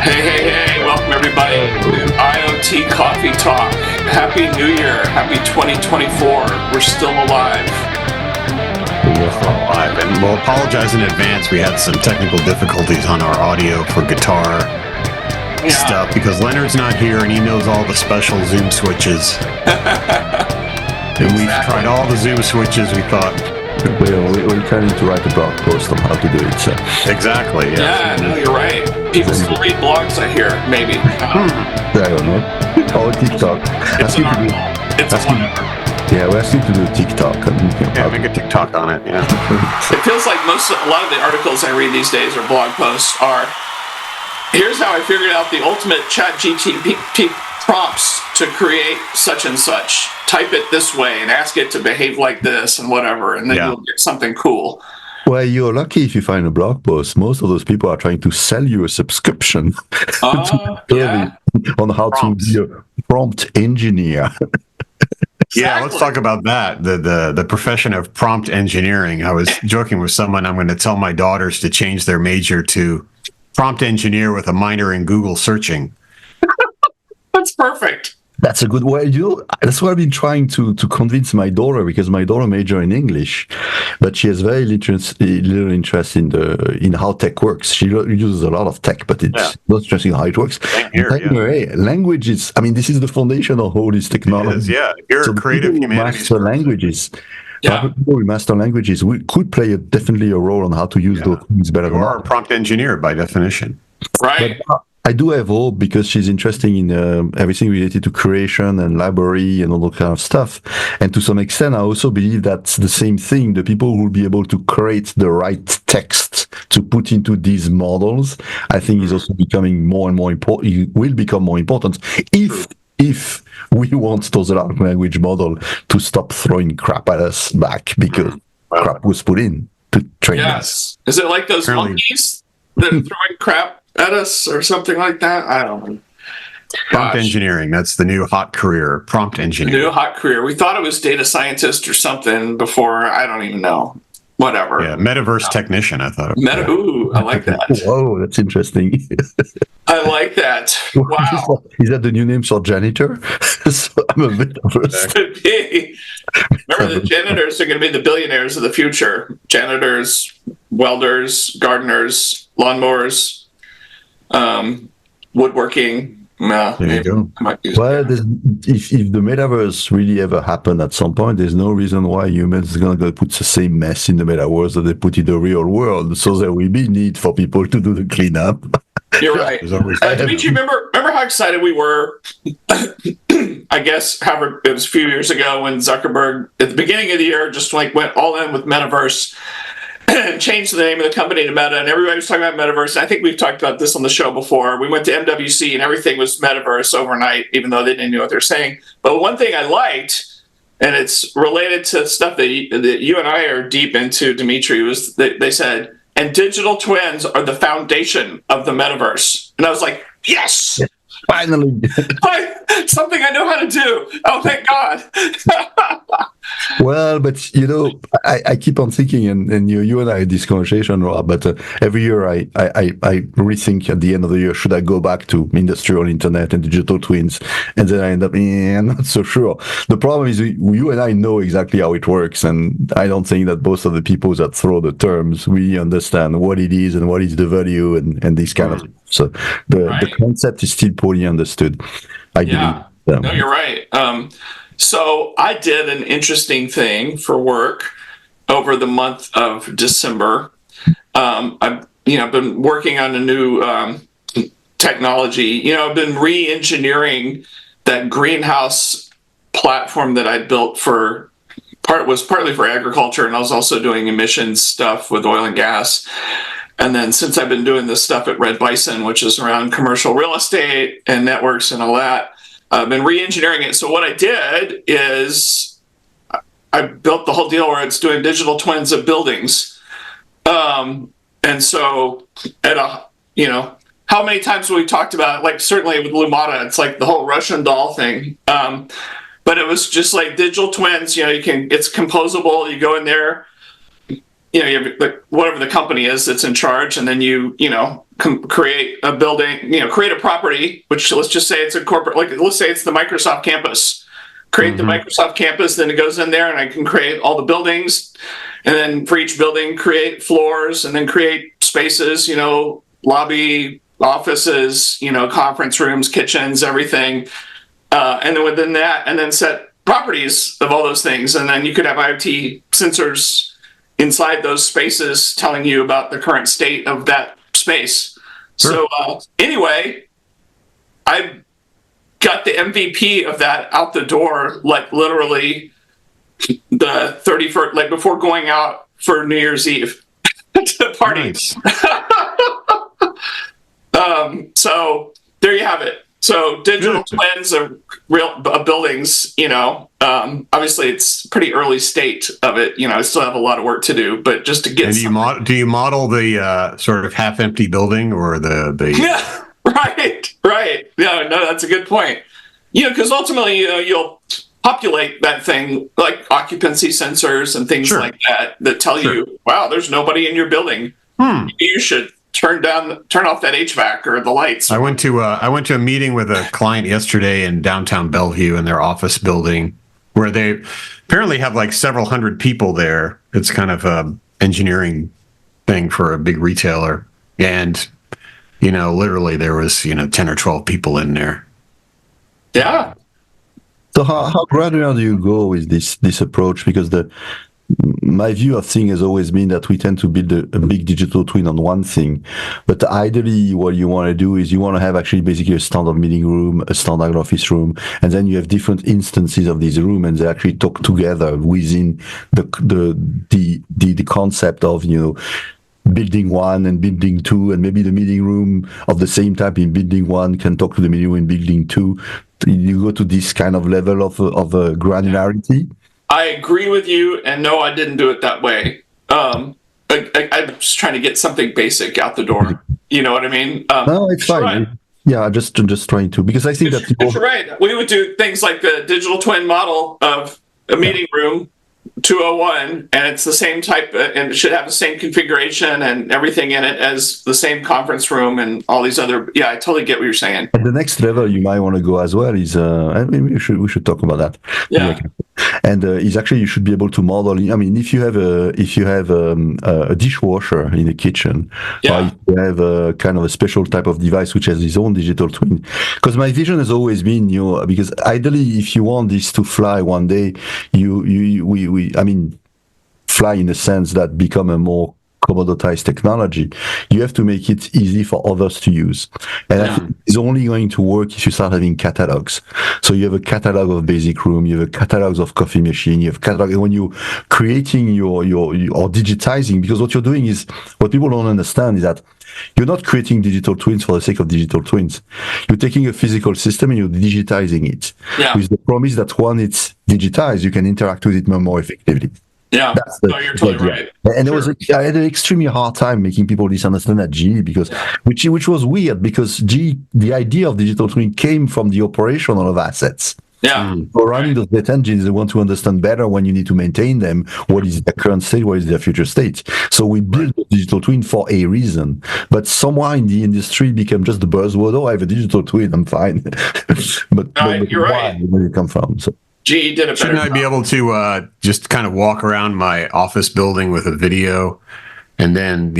Hey, welcome everybody to IoT Coffee Talk. Happy New Year, happy 2024. We're still alive. We're still alive, and we'll apologize in advance. We had some technical difficulties on our audio for guitar stuff because Leonard's not here and he knows all the special Zoom switches. And we've tried all the Zoom switches. We thought we're trying to write a blog post on how to do it. So. Exactly. Yeah, no, you're right. People still read blogs, I hear. Maybe. I don't know. Or TikTok. It's whatever. Yeah, we asked you to do TikTok. Make a TikTok on it. Yeah. It feels like a lot of the articles I read these days or blog posts are. Here's how I figured out the ultimate ChatGPT prompts to create such and such. Type it this way and ask it to behave like this and whatever, and then you'll get something cool. Well, you're lucky if you find a blog post. Most of those people are trying to sell you a subscription on how Prompts. to be a prompt engineer. Yeah, let's talk about that. The profession of prompt engineering. I was joking with someone. I'm going to tell my daughters to change their major to prompt engineer with a minor in Google searching. That's perfect. That's a good way. That's what I've been trying to convince my daughter, because my daughter major in English, but she has very little interest in how tech works. She uses a lot of tech, but it's not interesting how it works. Languages. I mean, this is the foundation of all this technology. You're a creative humanities. Master languages. People who master languages could play definitely a role on how to use those things better. You are a prompt engineer by definition, right? But I do have hope because she's interested in everything related to creation and library and all that kind of stuff. And to some extent, I also believe that's the same thing. The people who will be able to create the right text to put into these models, I think is also becoming more and more important. It will become more important if we want those large language model to stop throwing crap at us back because crap was put in to train us. Is it like those monkeys that are throwing crap at us or something like that? I don't know. Prompt engineering. That's the new hot career. Prompt engineering. New hot career. We thought it was data scientist or something before. I don't even know. Whatever. Yeah, Metaverse technician, I thought. Ooh, I like that. Whoa, that's interesting. I like that. Wow. Is that the new name for janitor? So I'm a Metaverse. Could be. Remember, the janitors are going to be the billionaires of the future. Janitors, welders, gardeners, lawnmowers, woodworking. There you go. Well, if the metaverse really ever happened at some point, there's no reason why humans are going to put the same mess in the metaverse that they put in the real world. So there will be need for people to do the cleanup. You're right. Dimitri, remember how excited we were? I guess, however, it was a few years ago when Zuckerberg, at the beginning of the year, just went all in with Metaverse. And changed the name of the company to Meta, and everybody was talking about Metaverse. And I think we've talked about this on the show before. We went to MWC, and everything was Metaverse overnight, even though they didn't know what they're saying. But one thing I liked, and it's related to stuff that you and I are deep into, Dimitri, was they said, and digital twins are the foundation of the Metaverse. And I was like, yes! Finally. Something I know how to do. Oh, thank God. Well, but I keep on thinking, and you and I had this conversation, Rob, but every year I rethink at the end of the year, should I go back to industrial internet and digital twins? And then I end up, I'm not so sure. The problem is you and I know exactly how it works, and I don't think that most of the people that throw the terms really understand what it is and what is the value and this kind of thing. So the concept is still poorly understood, I believe. No, you're right. So I did an interesting thing for work over the month of December. I've been working on a new technology. I've been re-engineering that greenhouse platform that I built partly for agriculture, and I was also doing emissions stuff with oil and gas. And then since I've been doing this stuff at Red Bison, which is around commercial real estate and networks and all that, I've been re-engineering it. So what I did is I built the whole deal where it's doing digital twins of buildings. And so how many times have we talked about it? Like certainly with Lumata, it's like the whole Russian doll thing. But it was just like digital twins, it's composable. You go in there, you have whatever the company is that's in charge, and then you create a building, create a property, which let's just say it's a corporate, like let's say it's the Microsoft campus. Create the Microsoft campus, then it goes in there, and I can create all the buildings, and then for each building, create floors, and then create spaces, lobby, offices, conference rooms, kitchens, everything, and then within that, and then set properties of all those things, and then you could have IoT sensors inside those spaces telling you about the current state of that space. Sure. So anyway, I got the MVP of that out the door, like literally the 31st, like before going out for New Year's Eve to party. Nice. So there you have it. So digital twins of real buildings, obviously it's pretty early state of it. I still have a lot of work to do, but just to get. And do you model the sort of half empty building or the? Yeah, right. No, that's a good point. Because ultimately you'll populate that thing like occupancy sensors and things like that tell you, wow, there's nobody in your building. You should turn off that HVAC or the lights. I went to a meeting with a client yesterday in downtown Bellevue in their office building, where they apparently have like several hundred people there. It's kind of a engineering thing for a big retailer, and literally there was 10 or 12 people in there. Yeah. So how granular do you go with this approach? Because my view of things has always been that we tend to build a big digital twin on one thing, but ideally what you want to do is you want to have actually basically a standard meeting room, a standard office room, and then you have different instances of this room, and they actually talk together within the concept of building 1 and building 2, and maybe the meeting room of the same type in building 1 can talk to the meeting room in building 2. You go to this kind of level of granularity. I agree with you, and no, I didn't do it that way. I'm just trying to get something basic out the door. You know what I mean? No, it's fine. Right. Yeah, I'm just trying to, because I think that you're right. We would do things like the digital twin model of a meeting room 201, and it's the same type, and it should have the same configuration and everything in it as the same conference room and all these other. Yeah, I totally get what you're saying. And the next level you might want to go as well is, we should talk about that. Yeah. And is actually you should be able to model. I mean, if you have a dishwasher in the kitchen, or if you have a kind of a special type of device which has its own digital twin. Because my vision has always been, because ideally, if you want this to fly one day, fly in the sense that become a more commoditized technology, you have to make it easy for others to use. And I think it's only going to work if you start having catalogs. So you have a catalog of basic room, you have a catalogs of coffee machine, you have catalog, and when you're creating your or digitizing, because what you're doing is, what people don't understand is that you're not creating digital twins for the sake of digital twins. You're taking a physical system and you're digitizing it. With the promise that when it's digitized, you can interact with it more effectively. Yeah, you're totally right. And I had an extremely hard time making people misunderstand that GE, because which was weird, because GE, the idea of digital twin came from the operational of assets. Yeah. For running those jet engines, they want to understand better when you need to maintain them, what is their current state, what is their future state. So we built a digital twin for a reason. But somewhere in the industry it became just the buzzword, I have a digital twin, I'm fine. but you're right. Where it come from? So. GE did a better Shouldn't I be able to just kind of walk around my office building with a video, and then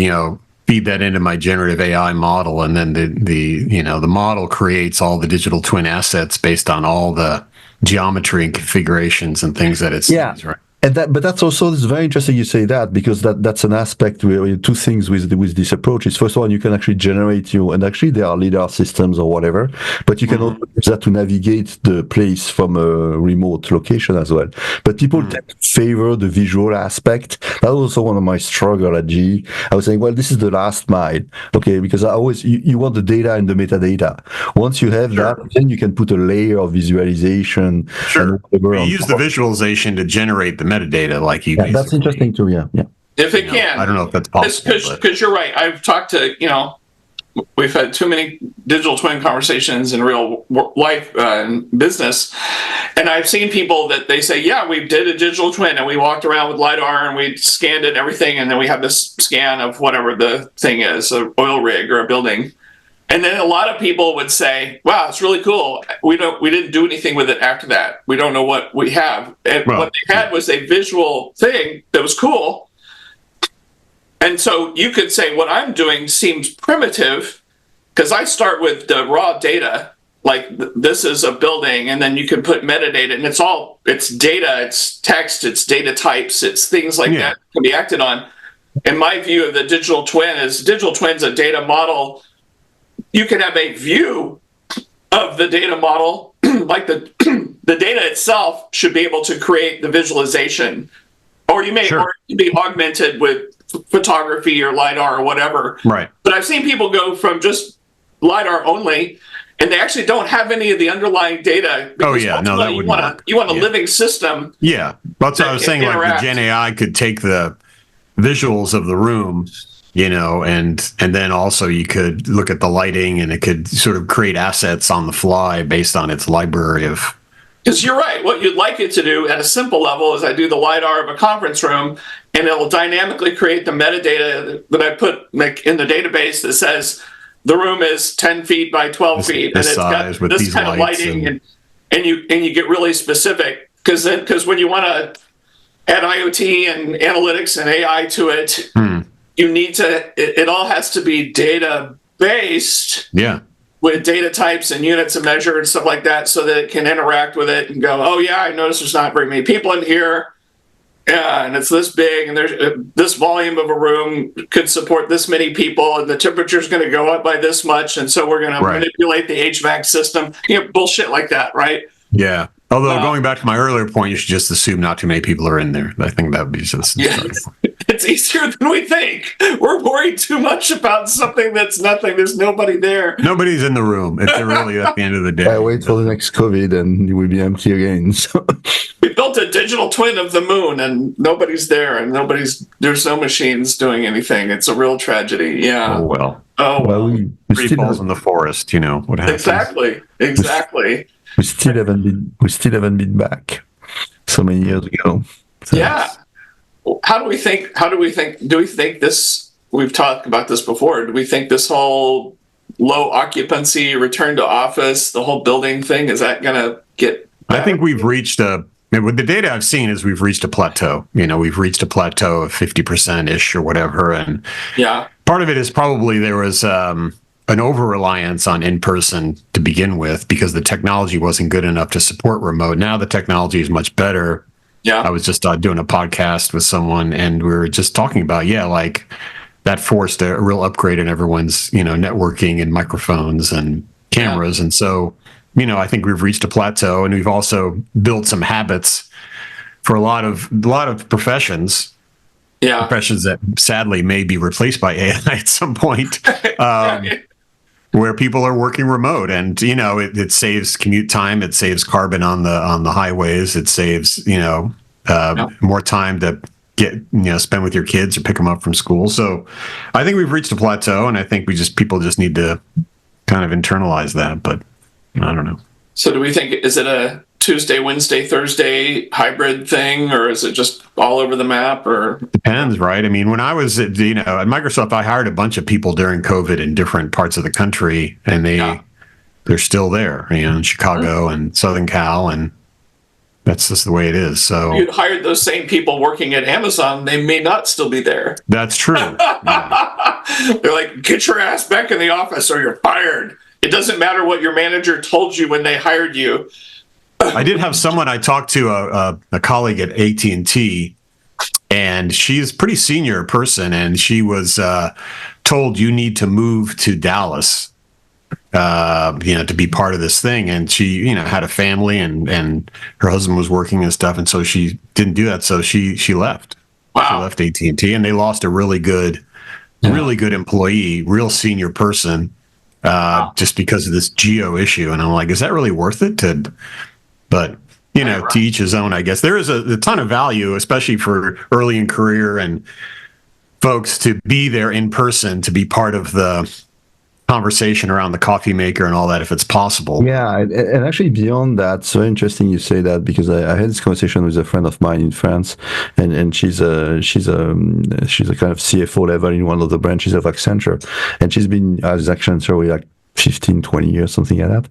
feed that into my generative AI model, and then the model creates all the digital twin assets based on all the geometry and configurations and things that it sees, right? And but that's also, it's very interesting you say that, because that's an aspect where two things with this approach is, first of all, you can actually generate and actually there are LiDAR systems or whatever, but you can also use that to navigate the place from a remote location as well. But people tend to favor the visual aspect. That was also one of my struggle at GE. I was saying, well, this is the last mile, okay, because I always, you want the data and the metadata. Once you have that, then you can put a layer of visualization. Sure. You use the visualization to generate the metadata, like you. That's interesting too. Yeah. If it can, I don't know if that's possible. Because you're right. I've talked to we've had too many digital twin conversations in real life and business, and I've seen people that they say, yeah, we did a digital twin and we walked around with LiDAR and we scanned it and everything, and then we have this scan of whatever the thing is, an oil rig or a building. And then a lot of people would say, wow, it's really cool. We didn't do anything with it after that. We don't know what we have. And what they had was a visual thing that was cool. And so you could say what I'm doing seems primitive because I start with the raw data, like this is a building, and then you can put metadata, and it's data, it's text, it's data types, it's things like that can be acted on. And my view of the digital twin is digital twin's a data model. You can have a view of the data model, like the data itself should be able to create the visualization, or you may be augmented with photography or LiDAR or whatever. Right. But I've seen people go from just LiDAR only, and they actually don't have any of the underlying data. Oh yeah, no, that wouldn't work. You want a living system. Yeah, that's what I was saying. Like the Gen AI could take the visuals of the room, and then also you could look at the lighting, and it could sort of create assets on the fly based on its library of. Because you're right. What you'd like it to do at a simple level is I do the LiDAR of a conference room, and it'll dynamically create the metadata that I put in the database that says the room is 10 feet by 12 feet, and it's got this kind of lighting, and you get really specific. Because when you want to add IoT and analytics and AI to it, you need to. It all has to be data based. Yeah. With data types and units of measure and stuff like that, so that it can interact with it and go, oh yeah, I noticed there's not very many people in here, and it's this big, and there's this volume of a room could support this many people, and the temperature is going to go up by this much, and so we're going to manipulate the HVAC system, bullshit like that, right? Yeah. Although going back to my earlier point, you should just assume not too many people are in there. I think that would be just. Yeah. It's easier than we think. We're worried too much about something that's nothing. There's nobody there. Nobody's in the room. It's really at the end of the day. I wait for the next COVID and it will be empty again. So. We built a digital twin of the moon and nobody's there, and there's no machines doing anything. It's a real tragedy. Yeah. Oh, well. we Tree falls in the forest, what happens. Exactly. We still haven't been back so many years ago. So yeah. Do we think this, we've talked about this before, do we think this whole low occupancy, return to office, the whole building thing, is that going to get better? I think we've reached with the data I've seen is we've reached a plateau. We've reached a plateau of 50%-ish or whatever. And part of it is probably there was an over-reliance on in-person to begin with because the technology wasn't good enough to support remote. Now the technology is much better. Yeah, I was just doing a podcast with someone, and we were just talking about, like that forced a real upgrade in everyone's, networking and microphones and cameras. And so, I think we've reached a plateau, and we've also built some habits for a lot of professions. Yeah, professions that sadly may be replaced by AI at some point. Where people are working remote, and it saves commute time, it saves carbon on the highways, it saves more time to get spend with your kids or pick them up from school. So I think we've reached a plateau, and I think people just need to kind of internalize that. But I don't know. So do we think, is it a Tuesday, Wednesday, Thursday hybrid thing, or is it just all over the map? Or depends, right? I mean, when I was at Microsoft, I hired a bunch of people during COVID in different parts of the country, and they're still there, in Chicago and Southern Cal, and that's just the way it is. So you hired those same people working at Amazon, they may not still be there. That's true. They're like, get your ass back in the office or you're fired. It doesn't matter what your manager told you when they hired you. I did have someone I talked to, a colleague at AT&T, and she's a pretty senior person, and she was told you need to move to Dallas, to be part of this thing. And she, had a family, and her husband was working and stuff, and so she didn't do that. So she left. Wow. She left AT&T, and they lost a really good employee, real senior person, just because of this geo issue. And I'm like, is that really worth it But, to each his own, I guess. There is a ton of value, especially for early in career and folks, to be there in person, to be part of the conversation around the coffee maker and all that if it's possible. Yeah, and actually beyond that, it's very interesting you say that, because I had this conversation with a friend of mine in France, and she's a kind of CFO level in one of the branches of Accenture, and she's been at Accenture with like 15, 20 years, something like that.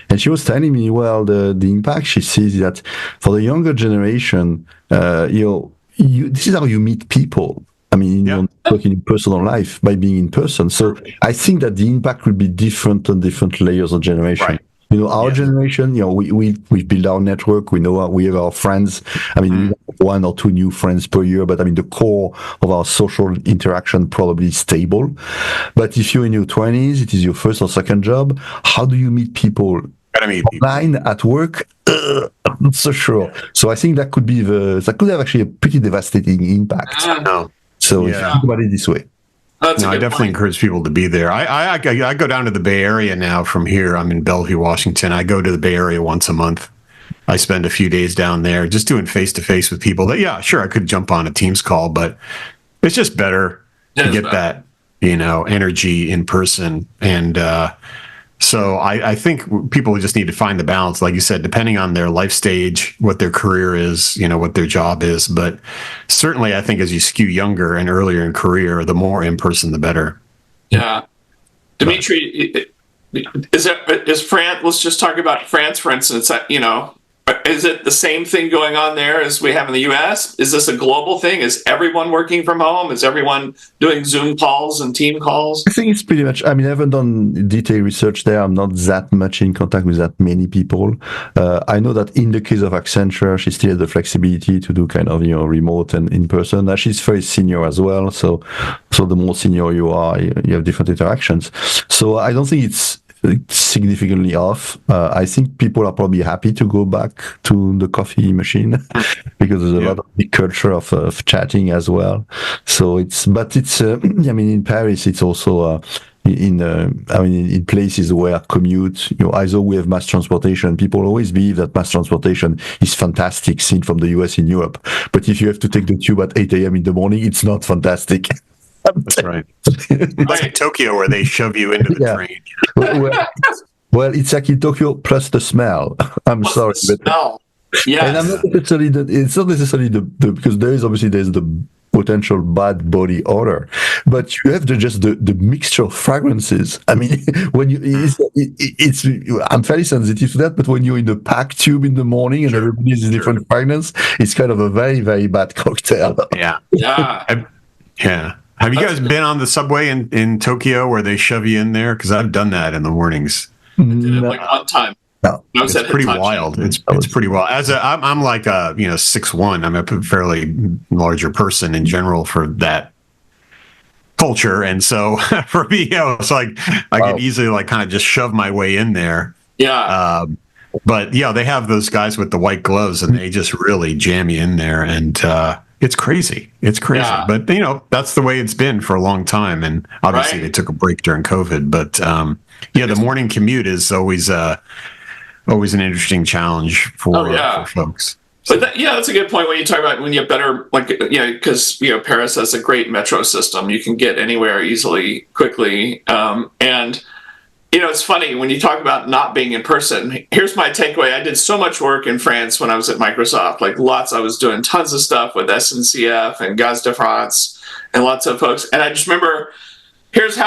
And she was telling me, well, the impact she sees is that for the younger generation, this is how you meet people. I mean, you're working in personal life by being in person. So I think that the impact will be different on different layers of generation. Right. Our generation, we build our network. We know we have our friends. I mean, we have 1 or 2 new friends per year, but I mean, the core of our social interaction probably stable. But if you're in your 20s, it is your first or second job. How do you meet people? Online at work? I'm not so sure. So I think that could have actually a pretty devastating impact. So if you think about it this way. I definitely encourage people to be there. I go down to the Bay Area now from here. I'm in Bellevue, Washington. I go to the Bay Area once a month. I spend a few days down there just doing face-to-face with people. Sure, I could jump on a Teams call, but it's just better to get that, energy in person. And so I think people just need to find the balance, like you said, depending on their life stage, what their career is, what their job is. But certainly, I think as you skew younger and earlier in career, the more in person, the better. Yeah, Dimitri, is France? Let's just talk about France, for instance. Is it the same thing going on there as we have in the U.S.? Is this a global thing? Is everyone working from home? Is everyone doing Zoom calls and team calls? I think it's pretty much, I haven't done detailed research there. I'm not that much in contact with that many people. I know that in the case of Accenture, she still has the flexibility to do kind of, remote and in person. She's very senior as well. So the more senior you are, you have different interactions. So I don't think it's significantly off. I think people are probably happy to go back to the coffee machine because there's a lot of the culture of chatting as well. So in Paris, it's also in places where commute, either we have mass transportation. People always believe that mass transportation is fantastic, seen from the US in Europe. But if you have to take the tube at 8 a.m. in the morning, it's not fantastic. That's right. Like in Tokyo, where they shove you into the train. well, it's like in Tokyo plus the smell. I'm sorry, but smell. Yes. And I'm not necessarily it's not necessarily the because there's the potential bad body odor, but you have the mixture of fragrances. I mean, when I'm fairly sensitive to that, but when you're in the pack tube in the morning and everybody has a different fragrance, it's kind of a very, very bad cocktail. Yeah. Have you guys been on the subway in Tokyo where they shove you in there? Because I've done that in the mornings. I did it like one time. No. It's pretty wild. It's pretty wild. I'm like 6'1". I'm a fairly larger person in general for that culture, and so for me, it's like I could easily kind of just shove my way in there. Yeah. But they have those guys with the white gloves, and they just really jam you in there, and it's crazy. Yeah. But that's the way it's been for a long time, and obviously they took a break during COVID. But the morning commute is always an interesting challenge for folks. But that's a good point when you talk about when you have better, because Paris has a great metro system. You can get anywhere easily, quickly, and it's funny when you talk about not being in person. Here's my takeaway. I did so much work in France when I was at Microsoft, I was doing tons of stuff with SNCF and Gaz de France and lots of folks. And I just remember, here's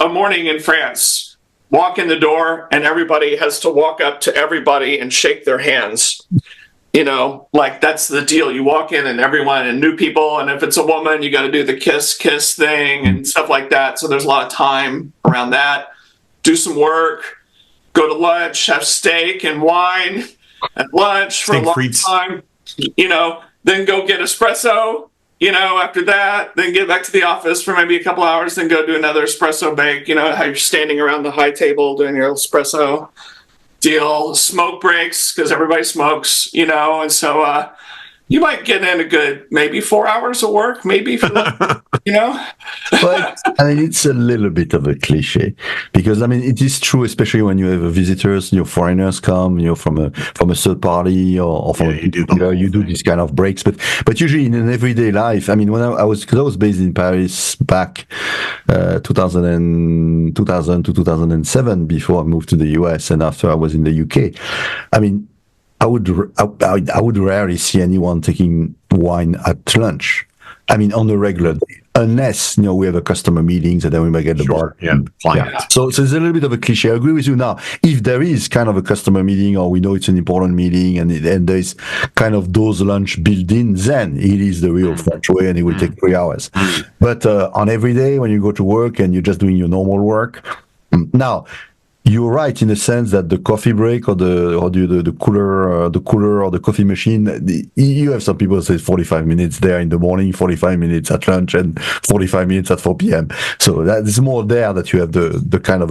a morning in France. Walk in the door and everybody has to walk up to everybody and shake their hands. That's the deal. You walk in and everyone and new people. And if it's a woman, you got to do the kiss thing and stuff like that. So there's a lot of time around that. Do some work, go to lunch, have steak and wine at lunch for a long time, then go get espresso, after that, then get back to the office for maybe a couple hours, then go do another espresso bake, how you're standing around the high table doing your espresso deal, smoke breaks because everybody smokes, and so you might get in a good maybe 4 hours of work, maybe if you know. But I mean, it's a little bit of a cliche because I mean, it is true, especially when you have visitors, foreigners come, from a third party or from you do this kind of breaks. But usually in an everyday life, I mean, when I was based in Paris back 2000 to 2007 before I moved to the US and after I was in the UK, I mean, I would rarely see anyone taking wine at lunch. I mean, on a regular day, unless we have a customer meetings and then we might get the bar. Yeah. So it's a little bit of a cliche. I agree with you. Now, if there is kind of a customer meeting or we know it's an important meeting and there's kind of those lunch built in, then it is the real French way and it will take 3 hours. But on every day when you go to work and you're just doing your normal work, now. You're right in the sense that the coffee break or the cooler or the coffee machine, you have some people say 45 minutes there in the morning, 45 minutes at lunch, and 45 minutes at 4 p.m. So that's more there that you have the kind of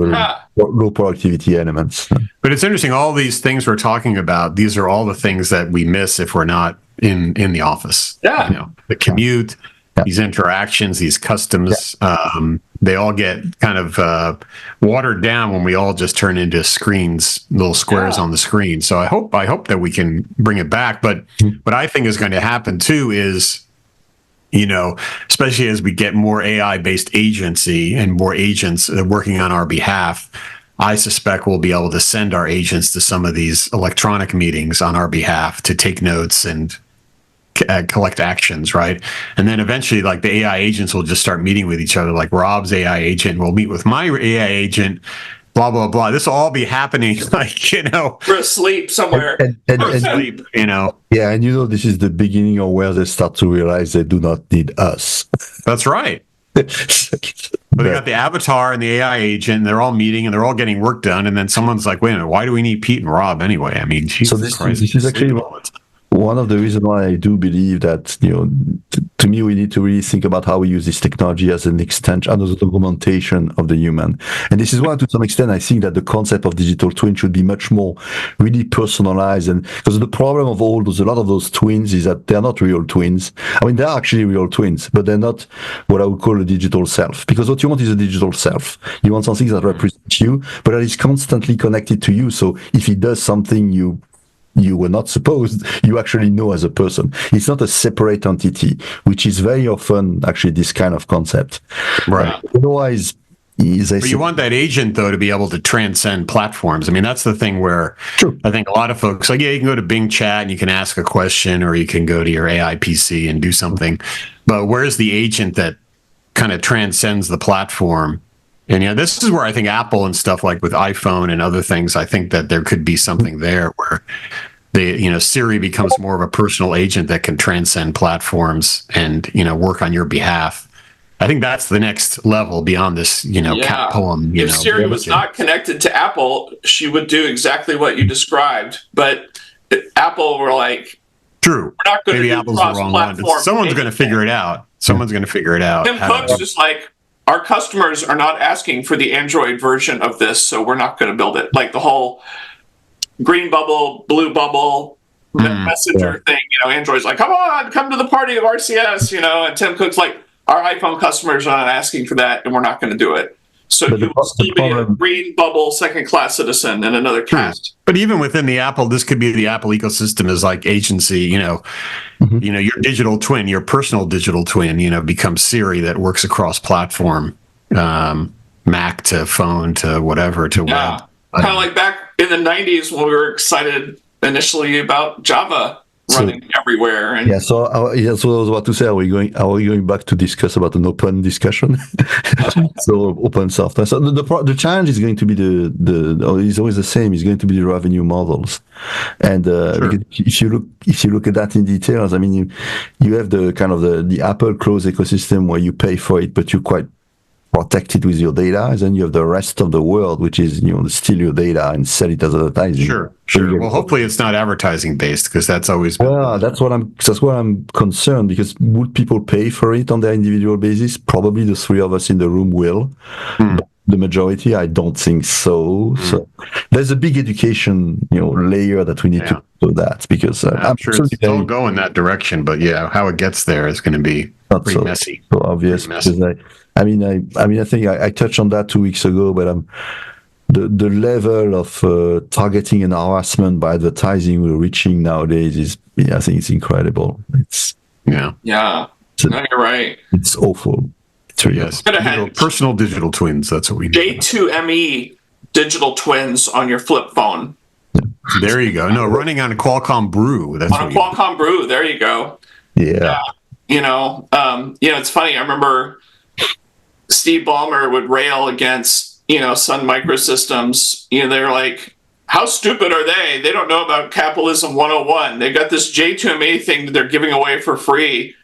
low productivity elements. But it's interesting. All these things we're talking about, these are all the things that we miss if we're not in the office. Yeah. The commute, these interactions, these customs. They all get kind of watered down when we all just turn into screens, little squares on the screen. So I hope that we can bring it back. But what I think is going to happen too is, especially as we get more AI-based agency and more agents working on our behalf, I suspect we'll be able to send our agents to some of these electronic meetings on our behalf to take notes and collect actions, right? And then eventually, like, the AI agents will just start meeting with each other. Like Rob's AI agent will meet with my AI agent, blah, blah, blah. This will all be happening, We're asleep somewhere. Yeah, and this is the beginning of where they start to realize they do not need us. That's right. But they got the avatar and the AI agent, and they're all meeting and they're all getting work done. And then someone's like, wait a minute, why do we need Pete and Rob anyway? I mean, Jesus Christ. This is actually one of the reasons why I do believe that, to me, we need to really think about how we use this technology as an extension, as an augmentation of the human. And this is why, to some extent, I think that the concept of digital twin should be much more really personalized. And because the problem of a lot of those twins is that they're not real twins. I mean, they're actually real twins, but they're not what I would call a digital self. Because what you want is a digital self. You want something that represents you, but that is constantly connected to you. So if it does something you were not supposed, you actually know as a person. It's not a separate entity, which is very often actually this kind of concept. Right. Otherwise, but you want that agent, though, to be able to transcend platforms. I mean, that's the thing where I think a lot of folks, like, you can go to Bing Chat and you can ask a question, or you can go to your AI PC and do something. But where's the agent that kind of transcends the platform? And this is where I think Apple and stuff, like with iPhone and other things, I think that there could be something there where Siri becomes more of a personal agent that can transcend platforms and work on your behalf. I think that's the next level beyond this cat poem. If Siri was not connected to Apple, she would do exactly what you described. But Apple were like, true. We're not going to do Apple's the wrong one. Someone's going to figure it out. Someone's going to figure it out. Tim Cook's just like, our customers are not asking for the Android version of this, so we're not going to build it. Like the whole green bubble, blue bubble messenger thing. Android's like, come to the party of RCS. And Tim Cook's like, our iPhone customers are not asking for that, and we're not going to do it. So you will still be a green bubble second-class citizen in another case. But even within the Apple, this could be the Apple ecosystem as like agency, your digital twin, your personal digital twin, becomes Siri that works across platform, Mac to phone to whatever to web. Kind of like back in the 90s when we were excited initially about Java running everywhere. And so what I was about to say, are we going back to discuss about an open discussion? So open software. So the challenge is going to be it's always the same. It's going to be the revenue models, and because if you look at that in details, I mean, you have the kind of the Apple closed ecosystem where you pay for it, but you quite protect it with your data, and then you have the rest of the world, which is steal your data and sell it as advertising. Sure. Well, hopefully it's not advertising based, because that's always been. Well, that's what I'm concerned, because would people pay for it on their individual basis? Probably the three of us in the room will. But the majority, I don't think so. So there's a big education, layer that we need to do that, because I'm sure it's all go in that direction, but how it gets there is going to be pretty messy. So obvious. Because I think I touched on that 2 weeks ago, but the level of targeting and harassment by advertising we're reaching nowadays is, I think it's incredible. It's no, you're right. It's awful. It's really personal digital twins. That's what we need. J2ME digital twins on your flip phone. There you go. No, running on a Qualcomm Brew. That's on a Qualcomm Brew. There you go. Yeah. It's funny. I remember Steve Ballmer would rail against, Sun Microsystems. They're like, how stupid are they? They don't know about capitalism 101. They got this J2ME thing that they're giving away for free.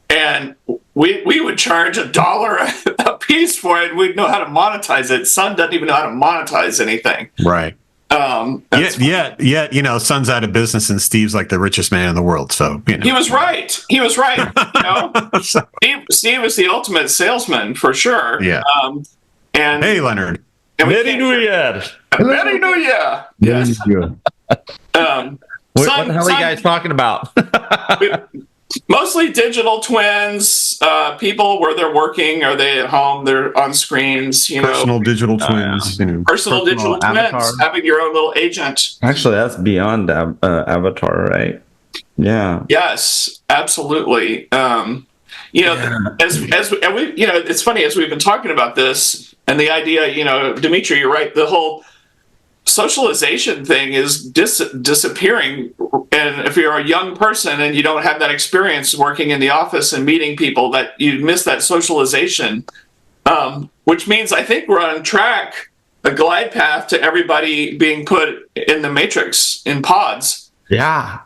And we would charge $1 a piece for it. We'd know how to monetize it. Sun doesn't even know how to monetize anything. Right. Sun's out of business and Steve's like the richest man in the world. So, He was right. Steve is the ultimate salesman for sure. Yeah. And hey, Leonard. Merry New Year. Merry New Year. Yes. What the hell are you guys talking about? Mostly digital twins, people where they're working, are they at home, they're on screens, Personal digital twins. Personal digital twins, having your own little agent. Actually, that's beyond Avatar, right? Yeah. Yes, absolutely. As we, it's funny, as we've been talking about this and the idea, Dimitri, you're right, the whole socialization thing is disappearing. And if you're a young person and you don't have that experience working in the office and meeting people, that you miss that socialization, which means I think we're on track, a glide path to everybody being put in the matrix in pods. Yeah.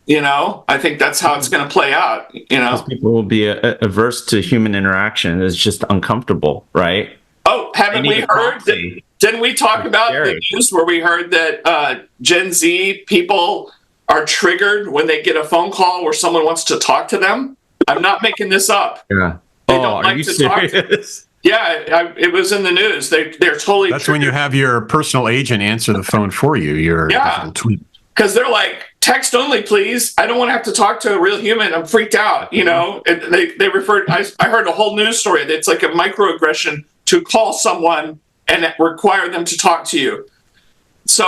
I think that's how it's going to play out. Because people will be averse to human interaction. It's just uncomfortable, right? Oh, haven't we heard that? Didn't we talk about the news where we heard that Gen Z people are triggered when they get a phone call where someone wants to talk to them? I'm not making this up. Yeah. They don't like to talk to. Yeah, it was in the news. They're totally. That's when you have your personal agent answer the phone for you. Because they're like, text only, please. I don't want to have to talk to a real human. I'm freaked out. And they referred. I heard a whole news story that's like a microaggression to call someone and require them to talk to you. So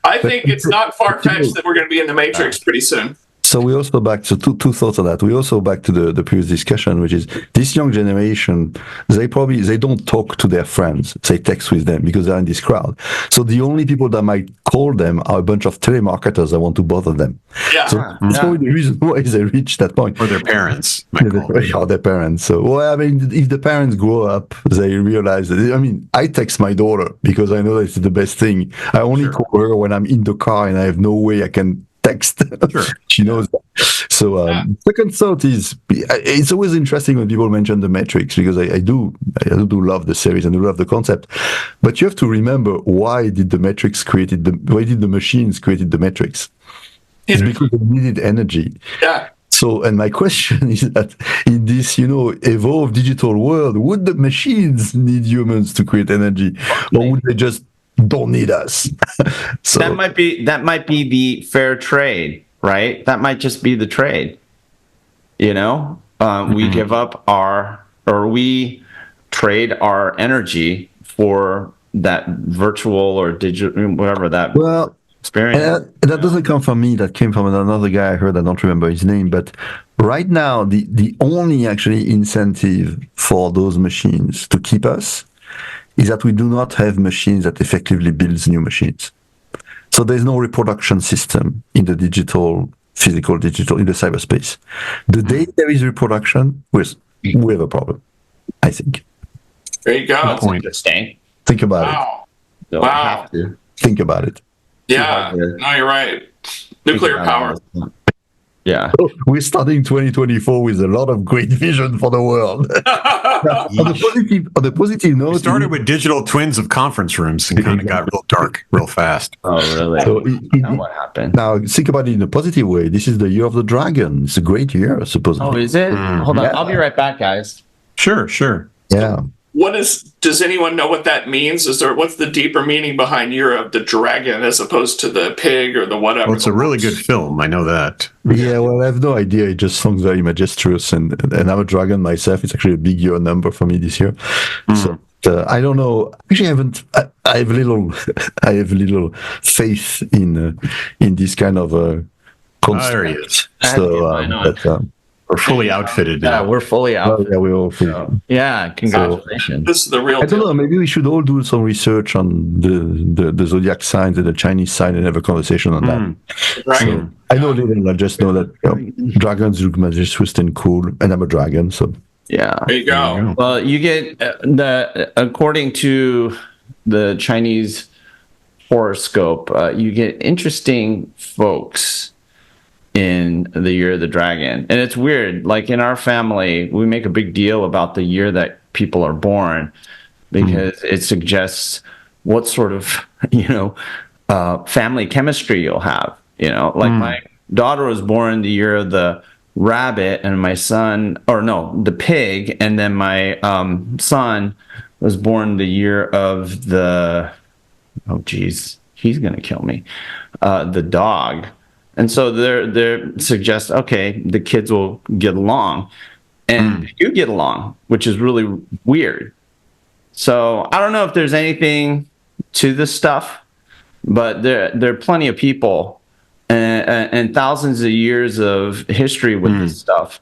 I think it's not far-fetched that we're going to be in the Matrix pretty soon. So we also back to two thoughts on that. We also back to the previous discussion, which is this young generation, they don't talk to their friends, they text with them because they're in this crowd. So the only people that might call them are a bunch of telemarketers that want to bother them. Yeah. So that's probably the reason why they reach that point. Or their parents. Or their parents. So, if the parents grow up, they realize that, I text my daughter because I know it's the best thing. I only call her when I'm in the car and I have no way I can text. Sure. She knows that. So second thought is, it's always interesting when people mention the Matrix, because I do love the series and I love the concept, but you have to remember, why did the machines created the Matrix? It's because they needed energy. Yeah. So, and my question is that in this, evolved digital world, would the machines need humans to create energy, or would they just don't need us? So that might be the fair trade, right? That might just be the trade. We give up we trade our energy for that virtual or digital, whatever that experience. That doesn't come from me. That came from another guy I heard. I don't remember his name, but right now the only actually incentive for those machines to keep us is that we do not have machines that effectively builds new machines. So there's no reproduction system in the in the cyberspace. The day there is reproduction, we have a problem, I think. There you go. That's interesting. Think about it. Wow. Think about it. Yeah. No, you're right. Nuclear power. Yeah. We're starting 2024 with a lot of great vision for the world. On the positive note, we started with digital twins of conference rooms and kind of got real dark real fast. Oh, really? So what happened? Now, think about it in a positive way. This is the year of the dragon. It's a great year, supposedly. Oh, is it? Hold on. I'll be right back, guys. Sure. Yeah. does anyone know what that means? What's the deeper meaning behind Year of the Dragon as opposed to the pig or the whatever? Well, it's a really good film. I know that. Yeah, well, I have no idea. It just sounds very majestuous, and I'm a dragon myself. It's actually a big year number for me this year. So I don't know. Actually, I have little, I have little faith in this kind of There he is. So, We're fully outfitted now. Yeah, we're fully out. yeah, we're all So, yeah, congratulations. This is the real I don't deal. know. Maybe we should all do some research on the zodiac signs and the Chinese sign and have a conversation on that. Right? So, I know little. I just know that dragons look majestuous and cool, and I'm a dragon. So Yeah. There you go. Well, you get according to the Chinese horoscope, you get interesting folks in the Year of the Dragon. And it's weird. Like in our family, we make a big deal about the year that people are born because it suggests what sort of, family chemistry you'll have. Like my daughter was born the year of the rabbit and my son, the pig. And then my son was born the year of he's going to kill me, the dog. And so they're suggest, okay, the kids will get along, and you get along, which is really weird. So I don't know if there's anything to this stuff, but there are plenty of people and thousands of years of history with this stuff,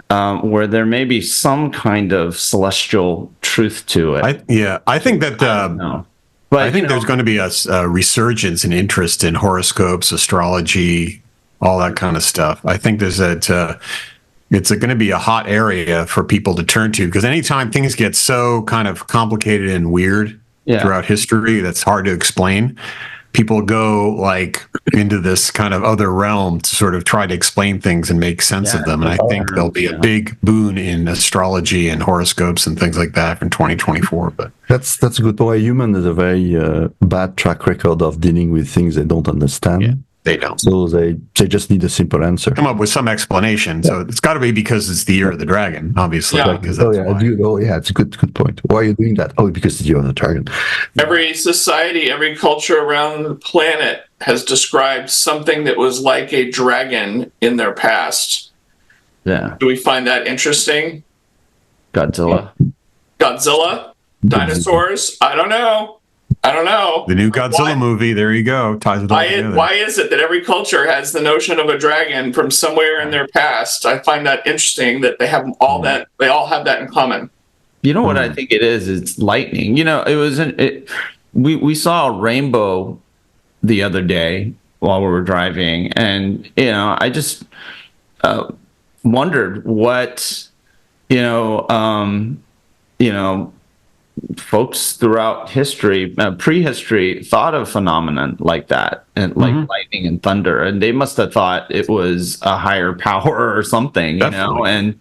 where there may be some kind of celestial truth to it. I think that. But I think there's going to be a resurgence in interest in horoscopes, astrology, all that kind of stuff. I think it's going to be a hot area for people to turn to, because anytime things get so kind of complicated and weird throughout history, that's hard to explain. People go like into this kind of other realm to sort of try to explain things and make sense of them. And I think there'll be a big boon in astrology and horoscopes and things like that in 2024. But that's a good point. Human has a very bad track record of dealing with things they don't understand. Yeah, they don't. So they just need a simple answer. Come up with some explanation. So it's got to be because it's the Year of the Dragon, obviously. Yeah. Because that's why. It's a good point. Why are you doing that? Oh, because it's the Year of the Dragon. Every society, every culture around the planet has described something that was like a dragon in their past. Yeah. Do we find that interesting? Godzilla. Dinosaurs? I don't know. The new Godzilla movie, there you go. Ties it all together. Why is it that every culture has the notion of a dragon from somewhere in their past? I find that interesting that they have they all have that in common. You know what I think it is? It's lightning. We saw a rainbow the other day while we were driving, and I just wondered what folks throughout history, prehistory, thought of phenomenon like that, and like lightning and thunder, and they must have thought it was a higher power or something. Definitely.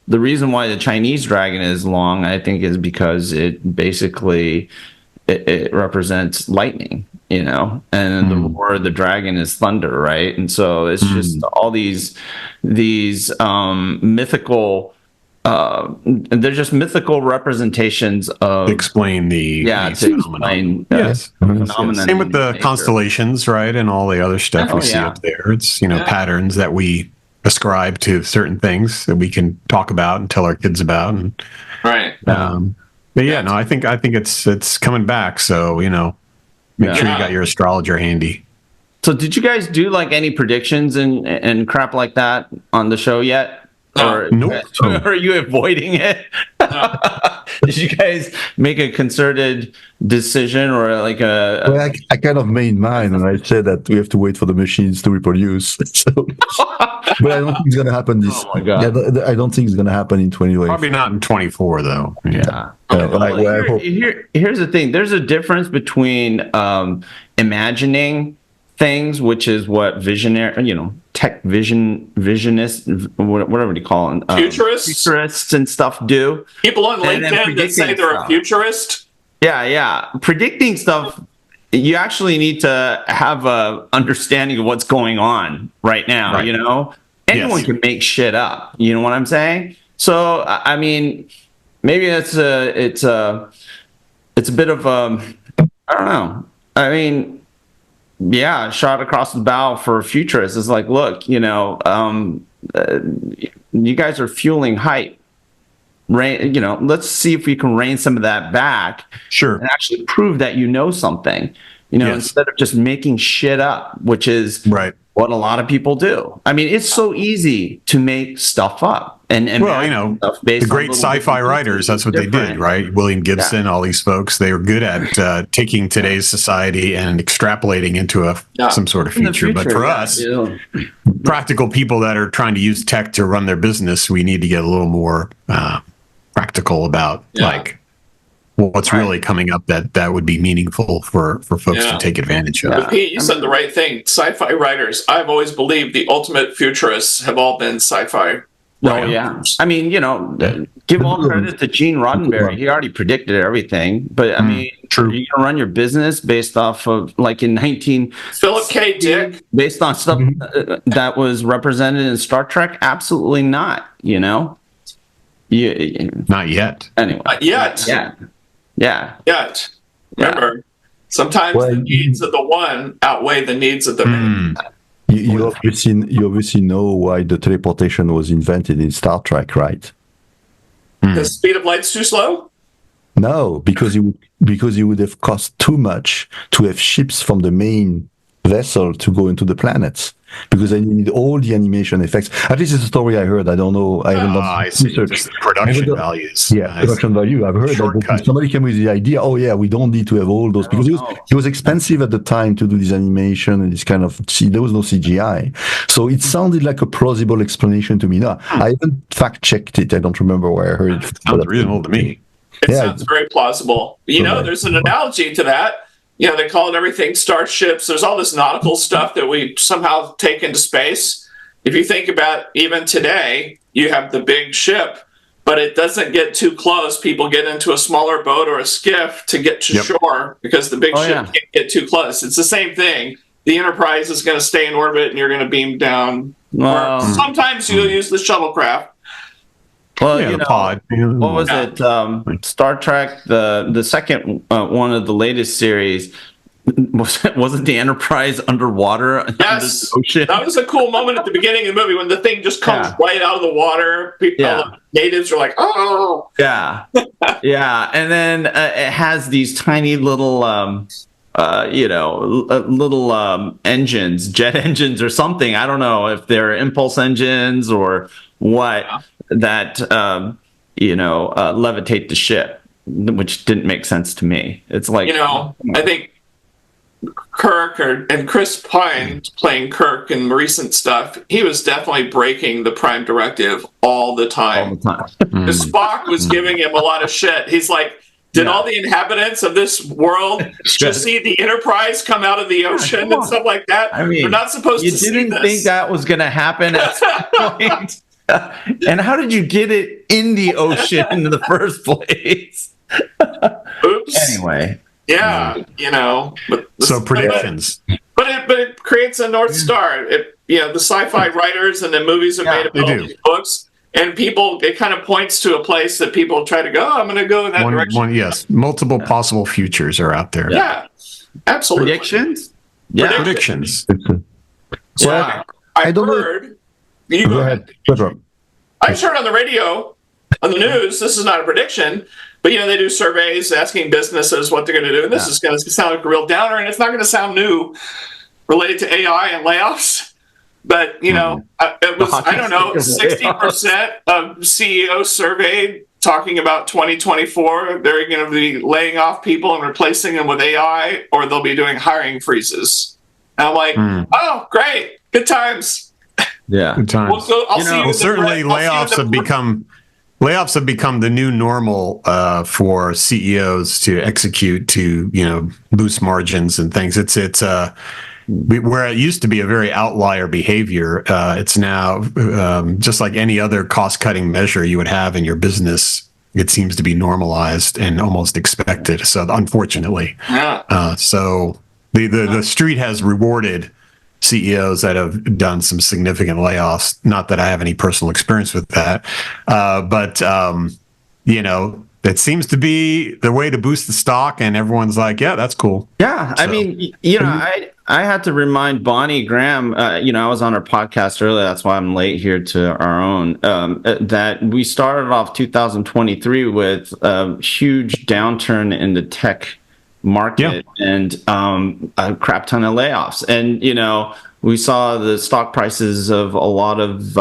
The reason why the Chinese dragon is long, I think, is because it basically it represents lightning, and the roar of the dragon is thunder, right? And so it's just all these mythical. They're just mythical representations of explain the phenomenon. Phenomenon. Same with the constellations, right, and all the other stuff we see up there. It's patterns that we ascribe to certain things that we can talk about and tell our kids about. And, right. But I think it's coming back. So make sure you got your astrologer handy. So did you guys do like any predictions and crap like that on the show yet? Or are you avoiding it? Did you guys make a concerted decision or like a? Well, I kind of made mine, and I said that we have to wait for the machines to reproduce. So, but I don't think it's going to happen this. Oh my God. Yeah, I don't think it's going to happen in 2020. Probably not in 24 though. Yeah. Here's the thing. There's a difference between imagining things, which is what visionary, visionists, whatever you call them, futurists and stuff do. People on LinkedIn that say they're a futurist. Yeah. Predicting stuff, you actually need to have a understanding of what's going on right now. Right. Anyone can make shit up. You know what I'm saying? So, I mean, maybe it's a bit of I don't know. I mean, yeah, shot across the bow for futurists. It's like, look, you guys are fueling hype. Let's see if we can rein some of that back. Sure. And actually prove that you know something. Yes. Instead of just making shit up, which is right. what a lot of people do. I mean, it's so easy to make stuff up. And well, the great sci-fi writers, that's what they did, right? William Gibson, all these folks, they were good at taking today's society and extrapolating into some sort of future. But for us, practical people that are trying to use tech to run their business, we need to get a little more practical about like what's really coming up that would be meaningful for folks to take advantage of. But Pete, you said the right thing. Sci-fi writers, I've always believed the ultimate futurists have all been sci-fi. Oh, yeah. I mean, give all credit to Gene Roddenberry. He already predicted everything. But, I mean, true. You're going to run your business based off of, like, in Philip K. Dick. Based on stuff that was represented in Star Trek? Absolutely not, Not yet. Anyway. Not yet. Yeah. Yet. Remember, sometimes the needs of the one outweigh the needs of the many. You obviously know why the teleportation was invented in Star Trek, right? The speed of light's too slow? No, because it would have cost too much to have ships from the main vessel to go into the planets. Because then you need all the animation effects. At least it's a story I heard. I don't know. I haven't done research. Just the production values. Yeah, production value. I've heard that somebody came with the idea. Oh yeah, we don't need to have all those because it was expensive at the time to do this animation and this kind of. There was no CGI, so it sounded like a plausible explanation to me. No, I haven't fact checked it. I don't remember where I heard it. Sounds reasonable to me. It sounds very plausible. There's an analogy to that. They call it everything starships. There's all this nautical stuff that we somehow take into space. If you think about even today, you have the big ship, but it doesn't get too close. People get into a smaller boat or a skiff to get to shore because the big ship can't get too close. It's the same thing. The Enterprise is going to stay in orbit and you're going to beam down. Or sometimes you'll use the shuttlecraft. Well, the pod. What was it? Star Trek, the second one of the latest series. Wasn't the Enterprise underwater? Yes, under the ocean? That was a cool moment at the beginning of the movie when the thing just comes right out of the water. People, the natives are like, "Oh!" Yeah, and then it has these tiny little, engines, jet engines or something. I don't know if they're impulse engines or what that levitate the ship, which didn't make sense to me. It's like I think Kirk and Chris Pine playing Kirk in recent stuff, he was definitely breaking the Prime Directive all the time. Because Spock was giving him a lot of shit. He's like, did all the inhabitants of this world just see the Enterprise come out of the ocean and stuff like that? I mean, we're not supposed to see this. You didn't think that was going to happen at some point? And how did you get it in the ocean in the first place? Oops. Anyway. Yeah, so predictions. But it creates a North Star. The sci-fi writers and the movies are made about these books. And people, it kind of points to a place that people try to go, I'm going to go in that direction. Yes, multiple possible futures are out there. Yeah, absolutely. Predictions? Yeah, predictions. So I heard... You go ahead. I just heard on the radio, on the news, this is not a prediction, but they do surveys asking businesses what they're going to do. And this is going to sound like a real downer, and it's not going to sound new related to AI and layoffs. But, it was, 60% of CEOs surveyed talking about 2024. They're going to be laying off people and replacing them with AI, or they'll be doing hiring freezes. And I'm like, oh, great. Good times. Yeah, good times. Certainly layoffs have become the new normal for CEOs to execute to boost margins and things. It's where it used to be a very outlier behavior. It's now just like any other cost cutting measure you would have in your business. It seems to be normalized and almost expected. So unfortunately, so the street has rewarded CEOs that have done some significant layoffs. Not that I have any personal experience with that, but that seems to be the way to boost the stock, and everyone's like, yeah, that's cool. Yeah, I mean, I had to remind Bonnie Graham, I was on her podcast earlier, that's why I'm late here to our own, that we started off 2023 with a huge downturn in the tech market and a crap ton of layoffs. And, we saw the stock prices of a lot of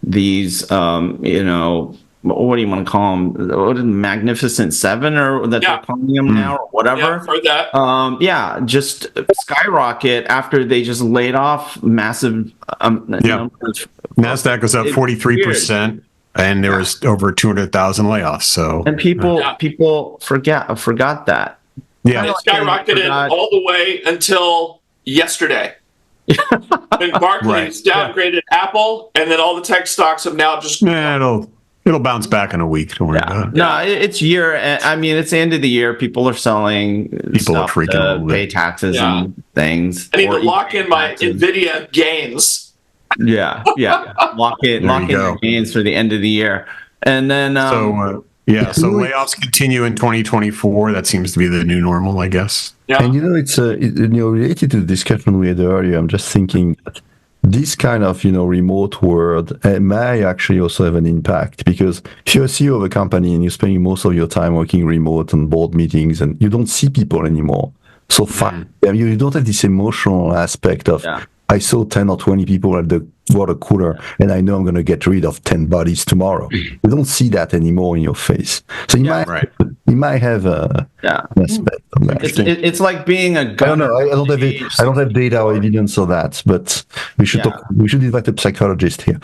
these, what do you want to call them? What is Magnificent Seven, or that they're calling them now, or whatever? Yeah, I've heard that. Just skyrocket after they just laid off massive. Nasdaq was up 43%, and there was over 200,000 laifs. So, and people forgot that. Yeah, it skyrocketed all the way until yesterday. When Barclays downgraded Apple, and then all the tech stocks have now just. It'll bounce back in a week. Don't worry about it. No, it's it's the end of the year. People are selling. People are freaking a little bit. Pay taxes and things. I need to lock in my NVIDIA gains. Lock in your gains for the end of the year, and then so layoffs continue in 2024. That seems to be the new normal, I guess. Yeah. And it's related to the discussion we had earlier. I'm just thinking this kind of remote world may actually also have an impact, because if you're a CEO of a company and you're spending most of your time working remote on board meetings and you don't see people anymore, so you don't have this emotional aspect of I saw 10 or 20 people at the water cooler and I know I'm going to get rid of 10 bodies tomorrow. You don't see that anymore in your face. So you might have an aspect of that. It's like being a gunner. I don't have data or evidence of that, but we should invite a psychologist here.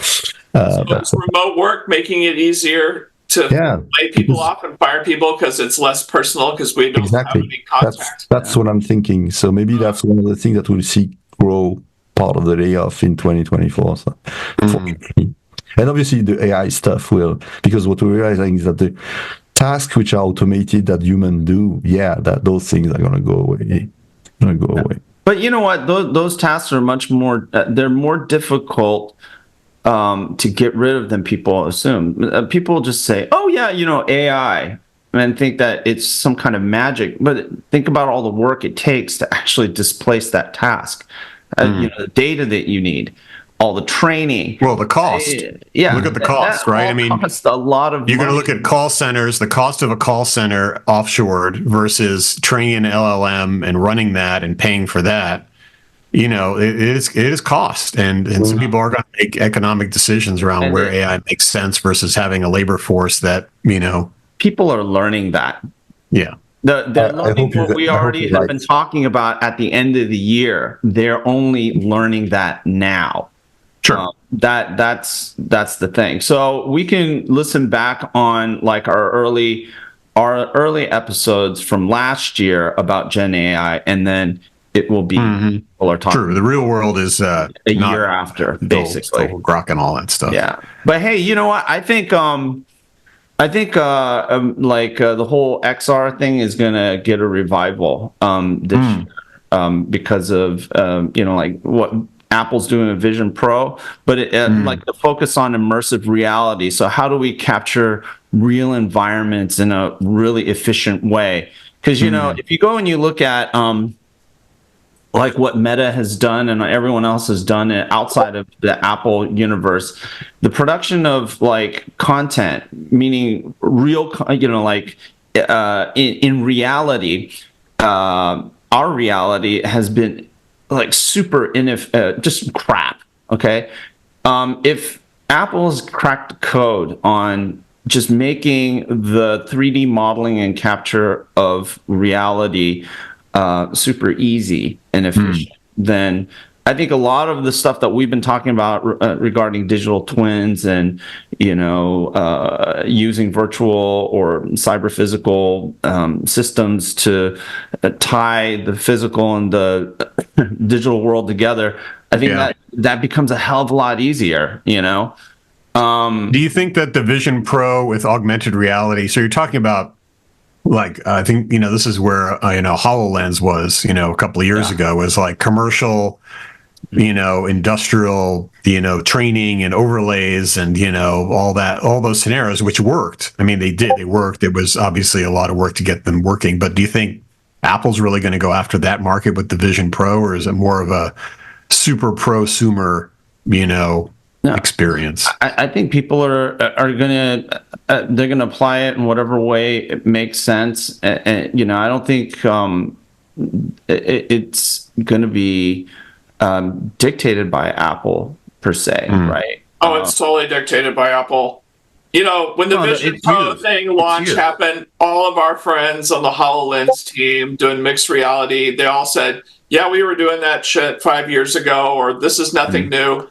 Remote work making it easier to lay people off and fire people because it's less personal, because we don't have any contact. That's what I'm thinking. So maybe that's one of the things that we'll see grow part of the layoff in 2024. So, and obviously the AI stuff will, because what we're realizing is that the tasks which are automated that humans do, that those things are going to go away. But you know what? Those tasks are much more. They're more difficult to get rid of than people assume. People just say, "Oh yeah, AI," and think that it's some kind of magic. But think about all the work it takes to actually displace that task. The data that you need, all the training. Well, the cost. Look at the cost, right? I mean, costs a lot of. You're going to look at call centers, the cost of a call center offshored versus training an LLM and running that and paying for that. It is cost, and some people are going to make economic decisions around where AI makes sense versus having a labor force that people are learning that. Yeah. They're learning what we already have been talking about at the end of the year. They're only learning that now. Sure. That's the thing. So we can listen back on like our early episodes from last year about Gen AI, and then it will be people are talking. True. The real world is a year after, basically. Grok and all that stuff. Yeah. But hey, you know what? I think the whole XR thing is going to get a revival this year, because of what Apple's doing with Vision Pro, but like the focus on immersive reality. So how do we capture real environments in a really efficient way? Because if you go and you look at like what Meta has done and everyone else has done outside of the Apple universe, the production of like content, meaning real, in reality, our reality has been like super just crap. Okay. If Apple's cracked the code on just making the 3D modeling and capture of reality super easy and efficient, then I think a lot of the stuff that we've been talking about regarding digital twins and using virtual or cyber physical systems to tie the physical and the digital world together, I think that becomes a hell of a lot easier. Do you think that the Vision Pro with augmented reality? So you're talking about, like, I think, this is where, HoloLens was, a couple of years ago, was like commercial industrial, training and overlays and, all those scenarios, which worked. I mean, they worked. There was obviously a lot of work to get them working. But do you think Apple's really going to go after that market with the Vision Pro, or is it more of a super prosumer, experience? I think people are going to they're going to apply it in whatever way it makes sense. And I don't think it's going to be dictated by Apple per se, right? Oh, it's totally dictated by Apple. When the Vision Pro thing launch happened, all of our friends on the HoloLens team doing mixed reality, they all said, yeah, we were doing that shit 5 years ago, or this is nothing new.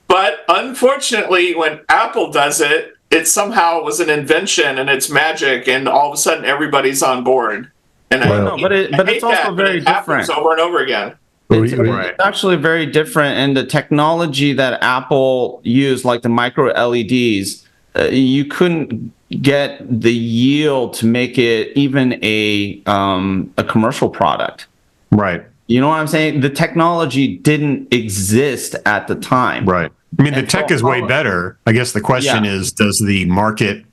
But unfortunately, when Apple does it, it somehow was an invention and it's magic, and all of a sudden everybody's on board. And but it's also very different over and over again. It's actually very different, and the technology that Apple used, like the micro LEDs, you couldn't get the yield to make it even a commercial product. Right. You know what I'm saying? The technology didn't exist at the time. Right. I mean, the tech is way better. I guess the question is, is the market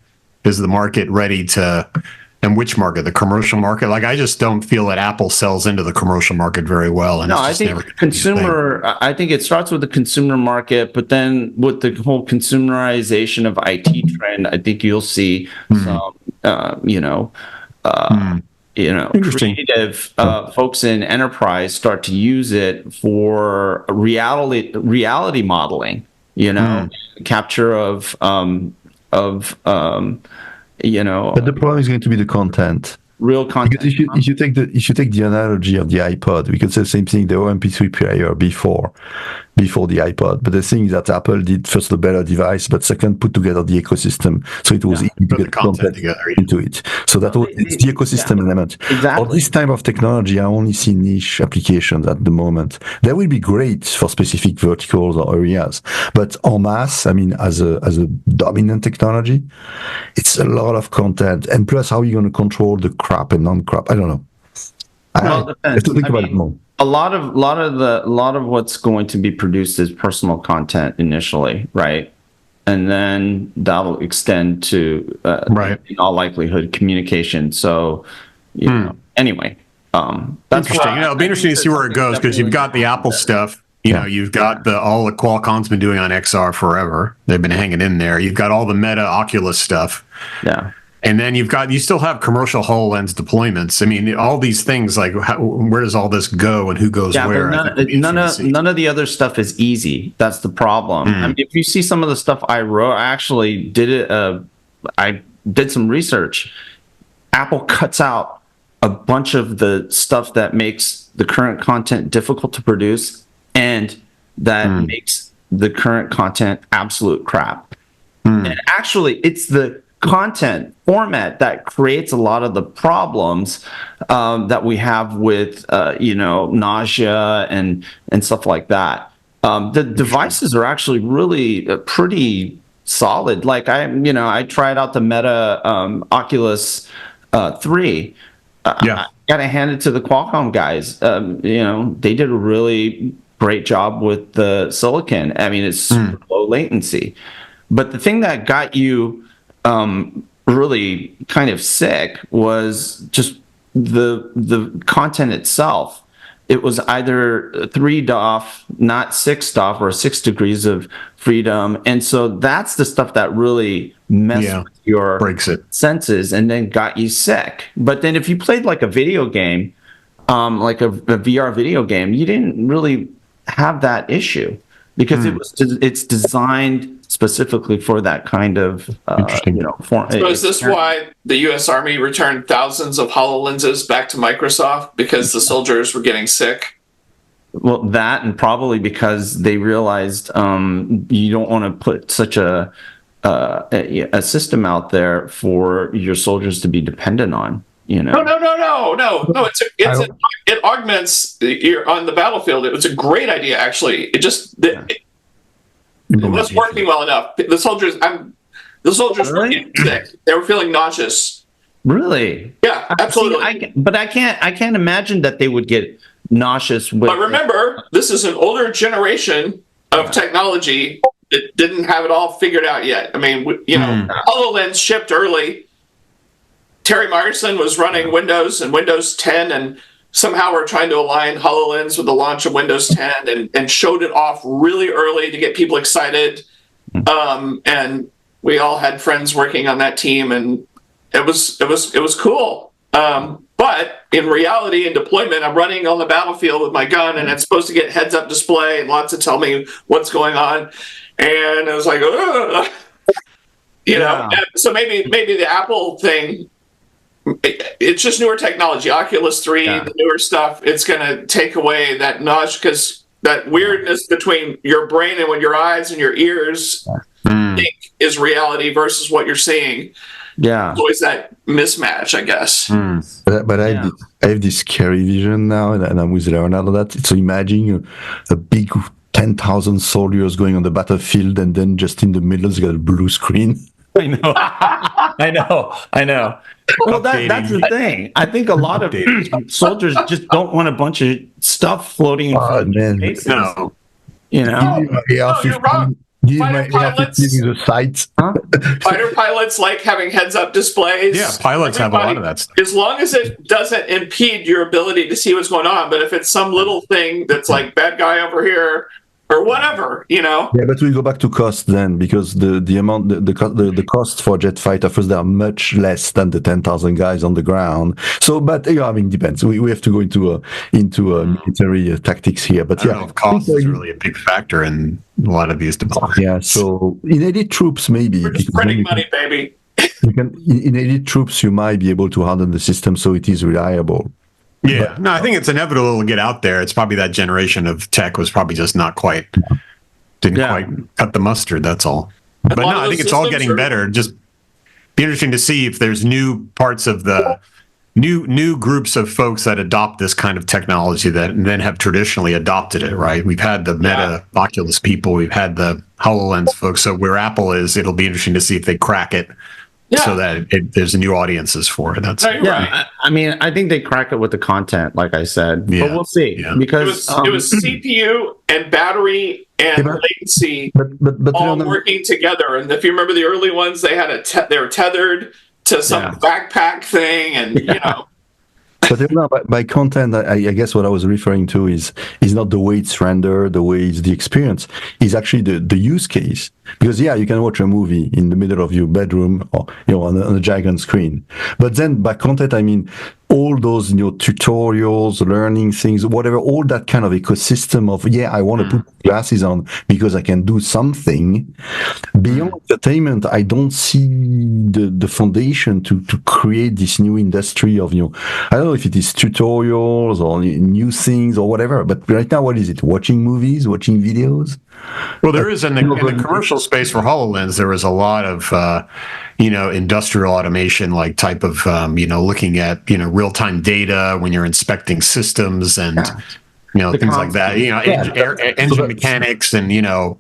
ready to, and which market? The commercial market? Like, I just don't feel that Apple sells into the commercial market very well. And I think I think it starts with the consumer market, but then with the whole consumerization of IT trend, I think you'll see some, creative folks in enterprise start to use it for reality modeling, capture of But the problem is going to be the content. Real content. Because if you take the analogy of the iPod, we could say the same thing. There were MP3 player before the iPod, but the thing is that Apple did first a better device, but second put together the ecosystem, so it was easy to get content together into it. So that was it's the ecosystem element. Exactly. All this type of technology, I only see niche applications at the moment. They will be great for specific verticals or areas, but en masse, I mean, as a dominant technology, it's a lot of content, and plus, how are you going to control the crap and non-crap? I don't know. Well, it depends. I have to think about it more. A lot of what's going to be produced is personal content initially, right? And then that'll extend to in all likelihood communication. So, anyway, that's interesting. It'll be interesting to see where it goes, because you've got the Apple stuff. You've got all the Qualcomm's been doing on XR forever. They've been hanging in there. You've got all the Meta Oculus stuff. Yeah. And then you still have commercial HoloLens deployments. I mean, all these things, like where does all this go and who goes where? But none of the other stuff is easy. That's the problem. I mean, if you see some of the stuff I wrote, I actually did it. I did some research. Apple cuts out a bunch of the stuff that makes the current content difficult to produce, and that makes the current content absolute crap. And actually, it's the content format that creates a lot of the problems that we have with nausea and stuff like that. The devices are actually really pretty solid. Like I tried out the Meta Oculus 3. I gotta hand it to the Qualcomm guys. They did a really great job with the silicon. I mean, it's super low latency. But the thing that got you really kind of sick was just the content itself. It was either 3 DOF, not 6 DOF, or 6 degrees of freedom. And so that's the stuff that really messed with your senses and then got you sick. But then if you played like a video game, like a VR video game, you didn't really have that issue, because it's designed specifically for that kind of form. So is this why the U.S. Army returned thousands of HoloLenses back to Microsoft, because the soldiers were getting sick? Well, that, and probably because they realized you don't want to put such a system out there for your soldiers to be dependent on. No. It augments you're on the battlefield. It was a great idea, actually. It wasn't working well enough. The soldiers were getting sick. They were feeling nauseous. Really? Yeah, absolutely. I can't imagine that they would get nauseous with. But remember, this is an older generation of technology that didn't have it all figured out yet. I mean, HoloLens shipped early. Terry Myerson was running Windows and Windows 10, and somehow we're trying to align HoloLens with the launch of Windows 10 and showed it off really early to get people excited. And we all had friends working on that team, and it was cool. But in reality, in deployment, I'm running on the battlefield with my gun, and it's supposed to get heads-up display and lots of tell me what's going on. And I was like, ugh. So maybe the Apple thing, it's just newer technology. Oculus 3, the newer stuff, it's going to take away that nausea, because that weirdness between your brain and what your eyes and your ears think is reality versus what you're seeing. Yeah. It's always that mismatch, I guess. But I have this scary vision now, and I'm with Leonard on that. So imagine a big 10,000 soldiers going on the battlefield, and then just in the middle, you got a blue screen. I know. Well, that's the thing. I think a lot of soldiers just don't want a bunch of stuff floating in front of their faces. No. You know? You're wrong. Fighter pilots like having heads-up displays. Yeah, pilots have a lot of that stuff. As long as it doesn't impede your ability to see what's going on. But if it's some little thing that's like bad guy over here or whatever, Yeah, but we go back to cost then, because the amount, the cost for jet fighter, first, they are much less than the 10,000 guys on the ground. So, but I mean, depends. We have to go into military tactics here. But cost is really a big factor in a lot of these developments. Yeah, so in elite troops, maybe. we're just printing money, baby. In elite troops, you might be able to harden the system so it is reliable. Yeah, I think it's inevitable it'll get out there. It's probably that generation of tech was probably just not quite, didn't quite cut the mustard, that's all. But no, I think it's all getting better. Just be interesting to see if there's new parts of the, new groups of folks that adopt this kind of technology that and then have traditionally adopted it, right? We've had the Meta Oculus people, we've had the HoloLens folks. So where Apple is, it'll be interesting to see if they crack it. So that there's new audiences for it. That's right. I mean, I think they crack it with the content, like I said. But we'll see because it was CPU and battery and latency all working together. And if you remember the early ones, they had they were tethered to some backpack thing, and But by content, I guess what I was referring to is not the way it's rendered, the way it's the experience. Is actually the use case. Because you can watch a movie in the middle of your bedroom or on a giant screen. But then by content, I mean all those tutorials, learning things, whatever, all that kind of ecosystem of I want to put glasses on because I can do something. Beyond entertainment, I don't see the foundation to create this new industry of I don't know if it is tutorials or new things or whatever. But right now, what is it? Watching movies, watching videos. Well, there is in the commercial space for HoloLens. There is a lot of industrial automation, like type of looking at real time data when you're inspecting systems and things like that. Engine mechanics and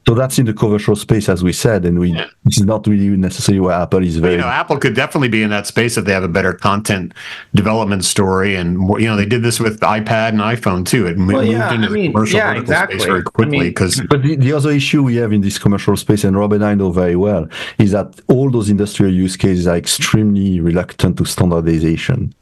So that's in the commercial space, as we said, and this is not really necessarily where Apple is very. Apple could definitely be in that space if they have a better content development story, and they did this with the iPad and iPhone too. It moved into the commercial vertical space very quickly but the other issue we have in this commercial space, and Rob and I know very well, is that all those industrial use cases are extremely reluctant to standardization.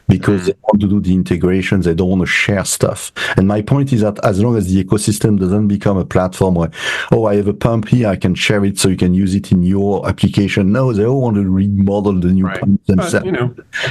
Because they want to do the integrations, they don't want to share stuff. And my point is that as long as the ecosystem doesn't become a platform where, I have a pump here, I can share it so you can use it in your application. No, they all want to remodel the new pump themselves.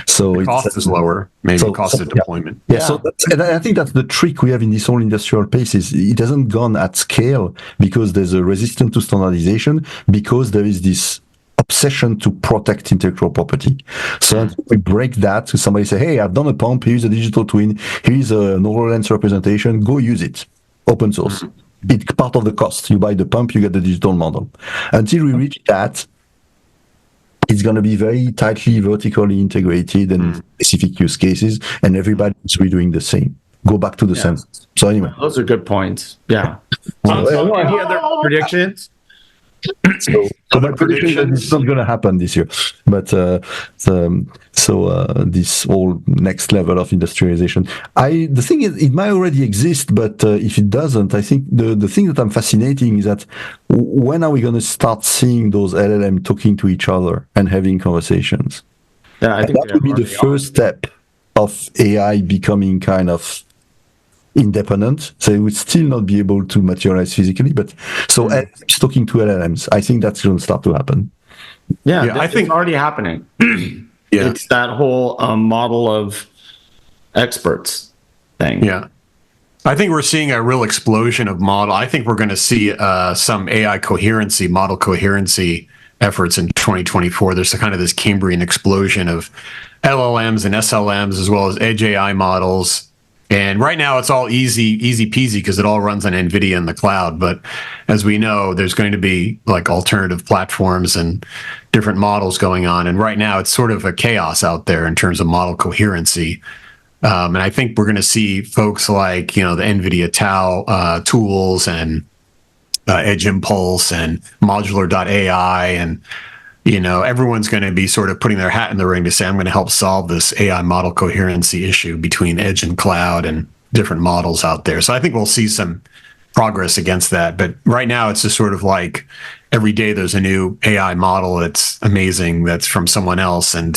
So the cost is lower, maybe cost of deployment. So and I think that's the trick we have in this whole industrial space is it hasn't gone at scale because there's a resistance to standardization, because there is this obsession to protect intellectual property. So we break that to somebody say, hey, I've done a pump, here's a digital twin, here's a HoloLens representation, go use it. Open source. It's part of the cost. You buy the pump, you get the digital model. Until we reach that, it's going to be very tightly vertically integrated and specific use cases, and everybody is redoing the same. Go back to the sense. So anyway. Those are good points. Yeah. Any other predictions? So Other my prediction is predictions? it's not going to happen this year. But this whole next level of industrialization, the thing is, it might already exist, but if it doesn't, I think the thing that I'm fascinating is that when are we going to start seeing those LLM talking to each other and having conversations? Yeah, I think That would be the first step of AI becoming kind of independent. So it would still not be able to materialize physically, but so LLMs talking to LLMs, I think that's going to start to happen. Yeah, I think it's already happening. Yeah. It's that whole model of experts thing. Yeah. I think we're seeing a real explosion of model. I think we're going to see some AI coherency, model coherency efforts in 2024. There's kind of this Cambrian explosion of LLMs and SLMs as well as edge AI models. And right now it's all easy peasy because it all runs on NVIDIA in the cloud. But as we know, there's going to be like alternative platforms and different models going on. And right now it's sort of a chaos out there in terms of model coherency. And I think we're going to see folks like, the NVIDIA Tau tools and Edge Impulse and Modular.ai and everyone's going to be sort of putting their hat in the ring to say, I'm going to help solve this AI model coherency issue between edge and cloud and different models out there. So I think we'll see some progress against that. But right now, it's just sort of like every day there's a new AI model that's amazing that's from someone else. And,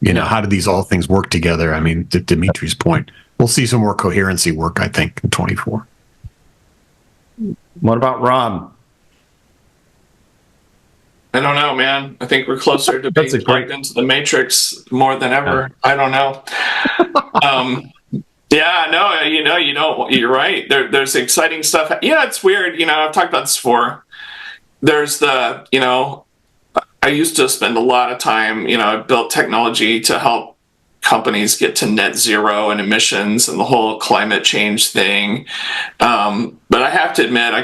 how do these all things work together? I mean, to Dimitri's point, we'll see some more coherency work, I think, in 24. What about Rob? I don't know, man. I think we're closer to being plugged into the matrix more than ever. I don't know. You're right. There's exciting stuff. Yeah, it's weird. I've talked about this before. There's I used to spend a lot of time, I built technology to help companies get to net zero and emissions and the whole climate change thing. But I have to admit,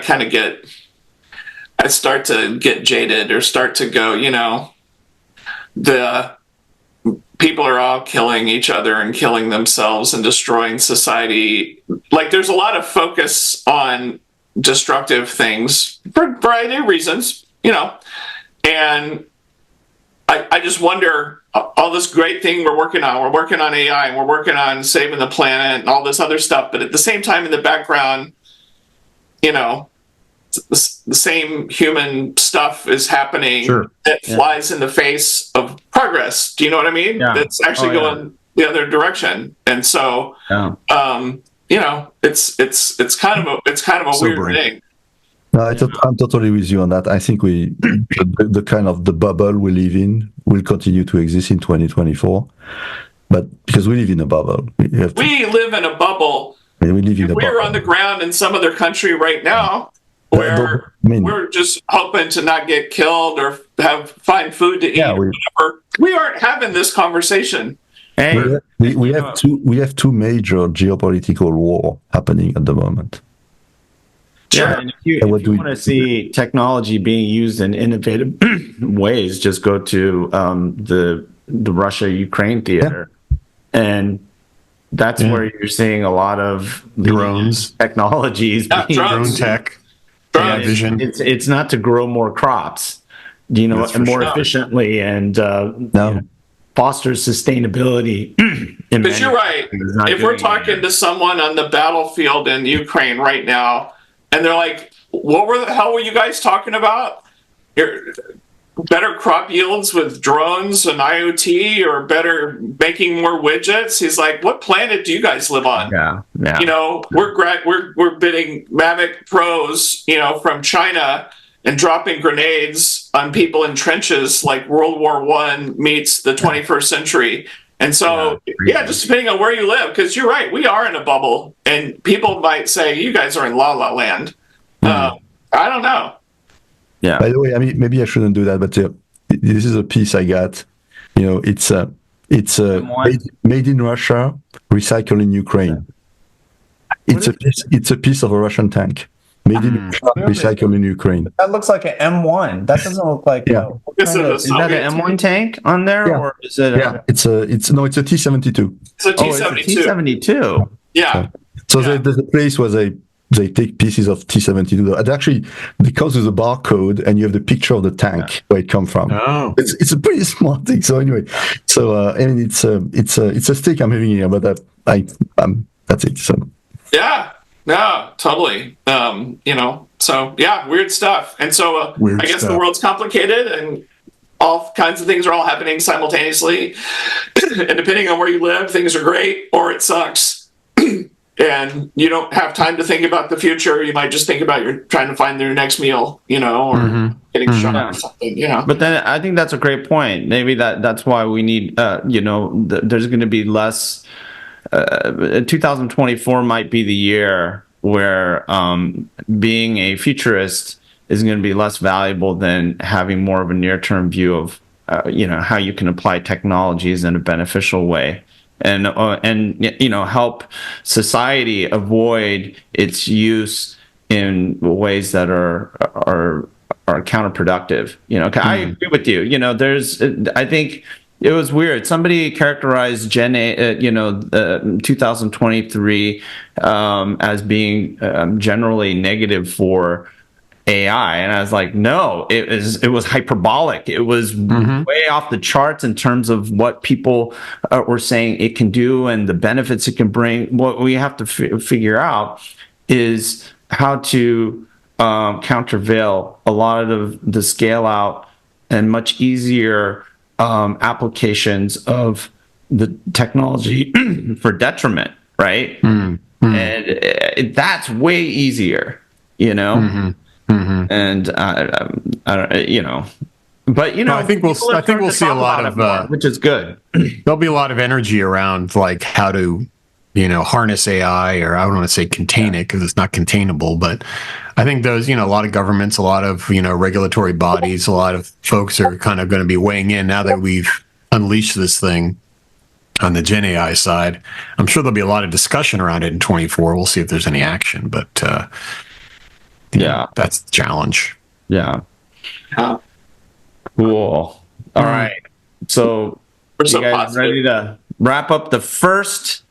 I start to get jaded or start to go, the people are all killing each other and killing themselves and destroying society. Like there's a lot of focus on destructive things for a variety of reasons, and I just wonder all this great thing we're working on AI and we're working on saving the planet and all this other stuff. But at the same time, in the background, the same human stuff is happening that flies in the face of progress. Do you know what I mean? Yeah. That's actually going the other direction. And so, it's kind of a weird thing. No, I'm totally with you on that. I think the kind of the bubble we live in will continue to exist in 2024, but because we live in a bubble, we live in a bubble. We're on the ground in some other country right now. Where we're just hoping to not get killed or find food to eat or whatever. We aren't having this conversation. Hey, we have two major geopolitical war happening at the moment. Yeah, and if you want to see technology being used in innovative ways, just go to the Russia-Ukraine theater, and that's where you're seeing a lot of drones technologies, drone tech. Vision. It's not to grow more crops, and more efficiently and fosters sustainability. Because you're right. If we're talking to someone on the battlefield in Ukraine right now, and they're like, "What the hell were you guys talking about? Better crop yields with drones and IoT, or better making more widgets?" He's like, "What planet do you guys live on?" Yeah. We're bidding Mavic Pros, from China and dropping grenades on people in trenches like World War I meets the 21st century. And so, just depending on where you live, because you're right, we are in a bubble, and people might say you guys are in La La Land. I don't know. Yeah. By the way, I mean, maybe I shouldn't do that, but this is a piece I got. It's made in Russia, recycled in Ukraine. It's a piece of a Russian tank. Made in Russia, recycled in Ukraine. That looks like an M1. That doesn't look like. Is that an M1 tank on there, or is it? It's a T-72. It's a T-72. T-72. Yeah. So there's a place where they they take pieces of T72. And actually, it comes with a barcode, and you have the picture of the tank where it come from. Oh. It's a pretty smart thing. So anyway, I mean, it's a stake I'm having here, but that's it. So Yeah, no, totally. So yeah, weird stuff. And so Weird I guess stuff. the world's complicated, and all kinds of things are all happening simultaneously. And depending on where you live, things are great or it sucks. And you don't have time to think about the future. You might just think about you're trying to find your next meal, or getting shot or something, But then I think that's a great point. Maybe that's why we need, there's going to be less. 2024 might be the year where being a futurist is going to be less valuable than having more of a near-term view of, how you can apply technologies in a beneficial way. And help society avoid its use in ways that are counterproductive. I agree with you. I think it was weird. Somebody characterized 2023 as being generally negative for AI, and I was like, no, it was hyperbolic. It was way off the charts in terms of what people were saying it can do and the benefits it can bring. What we have to figure out is how to countervail a lot of the scale out and much easier applications of the technology for detriment, right? And that's way easier, And I don't, but I think we'll see a lot of more, which is good. There'll be a lot of energy around like how to, harness AI, or I don't want to say contain it because it's not containable, but I think those, a lot of governments, a lot of, regulatory bodies, a lot of folks are kind of going to be weighing in now that we've unleashed this thing on the Gen AI side. I'm sure there'll be a lot of discussion around it in 24. We'll see if there's any action, but that's the challenge. Yeah. Cool. All right. So We're you so guys positive. ready to wrap up the first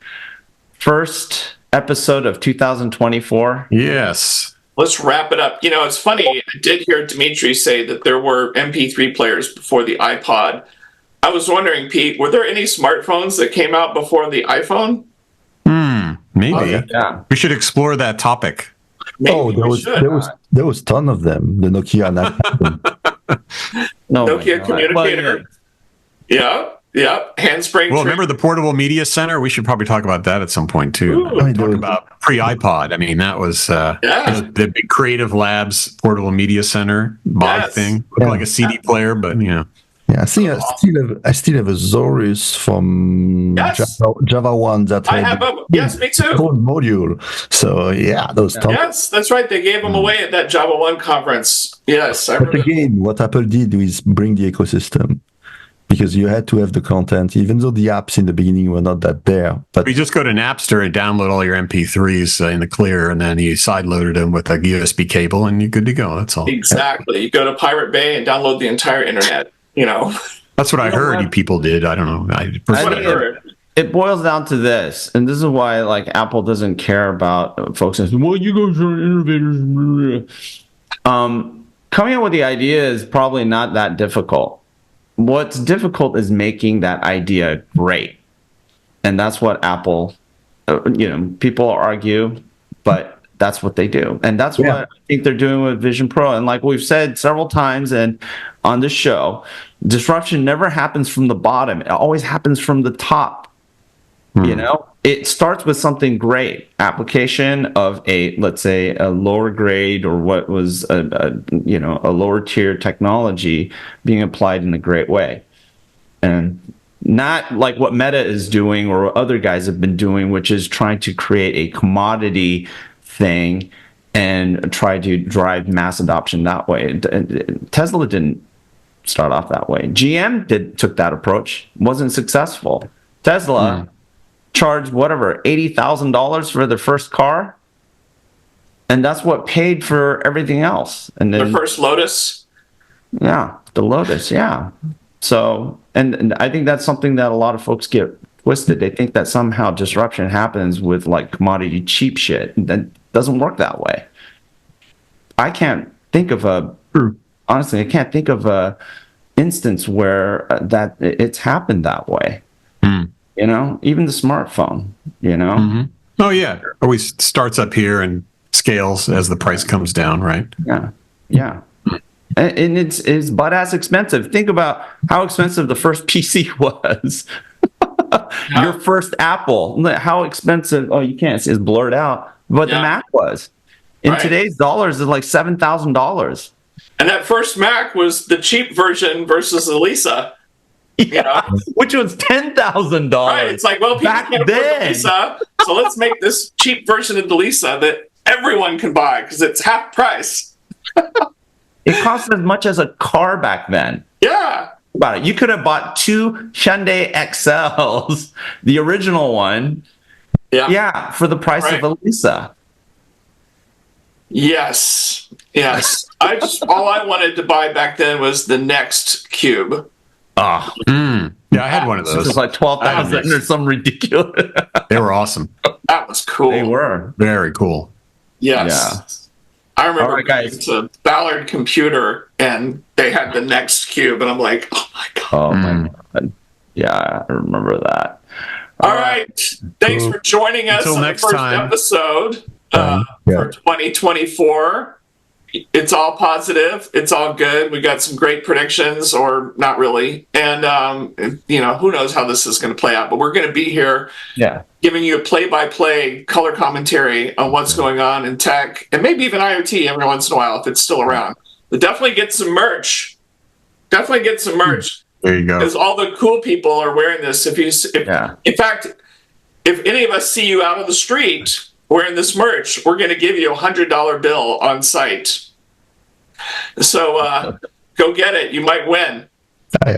episode of 2024? Yes. Let's wrap it up. It's funny. I did hear Dimitri say that there were MP3 players before the iPod. I was wondering, Pete, were there any smartphones that came out before the iPhone? Maybe. Yeah. We should explore that topic. Maybe there we was should. there was ton of them. The Nokia and No, Nokia communicator. Yeah. Handspring. Well, tree. remember the portable media center? We should probably talk about that at some point too. Ooh. Talk about pre-iPod. I mean, that was the big Creative Labs portable media center bog thing. Looked like a CD player, but Yeah, I think I still have a Zorus from Java 1 that I have yes, me too. Code module. So those tons. Yes, that's right. They gave them away at that Java 1 conference. Yes, I But remember. again, what Apple did is bring the ecosystem, because you had to have the content, even though the apps in the beginning were not that there. But you just go to Napster and download all your MP3s in the clear, and then you sideloaded them with a USB cable, and you're good to go. That's all. Exactly. You go to Pirate Bay and download the entire internet. That's what I heard you people did. I don't know. That's what I heard. It boils down to this, and this is why Apple doesn't care about folks saying, well, you guys are innovators. Coming up with the idea is probably not that difficult. What's difficult is making that idea great. And that's what Apple, people argue, but that's what they do. And that's what I think they're doing with Vision Pro. And like we've said several times and on this show, disruption never happens from the bottom. It always happens from the top. It starts with something great, application of let's say a lower grade or what was a lower tier technology being applied in a great way, and not like what Meta is doing or what other guys have been doing, which is trying to create a commodity thing and try to drive mass adoption that way. Tesla didn't start off that way. GM took that approach, wasn't successful. Tesla charged whatever $80,000 for their first car, and that's what paid for everything else. And then The first Lotus. the Lotus, So, and I think that's something that a lot of folks get twisted. They think that somehow disruption happens with like commodity cheap shit. And then doesn't work that way. I can't think of a instance where that it's happened that way. You know, even the smartphone, you know. Oh yeah, always starts up here and scales as the price comes down, right? Yeah. And it's butt ass expensive. Think about how expensive the first PC was. Your first Apple, how expensive? Oh, you can't. It's blurred out. But the Mac was. In today's dollars, it's like $7,000. And that first Mac was the cheap version versus the Lisa. You know? Which was $10,000. Right. It's like, well, people Back can't afford then. the Lisa, so let's make this cheap version of the Lisa that everyone can buy because it's half price. It cost as much as a car back then. Yeah. About it. You could have bought 2 Hyundai XLs, the original one. Yeah, for the price of a Lisa. Yes. All I wanted to buy back then was the Next Cube. Yeah, I had one of those. It was like 12,000 or some ridiculous. They were awesome. That was cool. They were Very cool. Yes. Yeah. I remember All right, going guys. to Ballard Computer and they had the Next Cube, and I'm like, oh my God. Oh my God. Yeah, I remember that. All right. Thanks for joining us Until on the next first time. episode for 2024. It's all positive. It's all good. We got some great predictions, or not really. And, you know, who knows how this is going to play out. But we're going to be here giving you a play-by-play color commentary on what's going on in tech, and maybe even IoT every once in a while if it's still around. But definitely get some merch. There you go. Because all the cool people are wearing this. In fact, if any of us see you out on the street wearing this merch, we're going to give you $100 bill on site. So go get it. You might win. I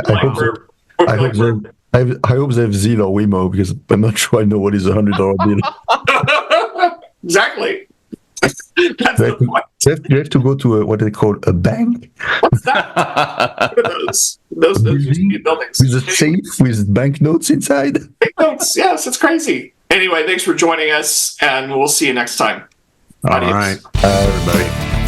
hope they have Zeal or Wemo, because I'm not sure I know what is $100 bill. Exactly. That's the point. You have to go to what they call a bank. What's that? What are those used to be buildings. With a safe with banknotes inside. Banknotes. Yes, it's crazy. Anyway, thanks for joining us, and we'll see you next time. All Adios. right. Everybody.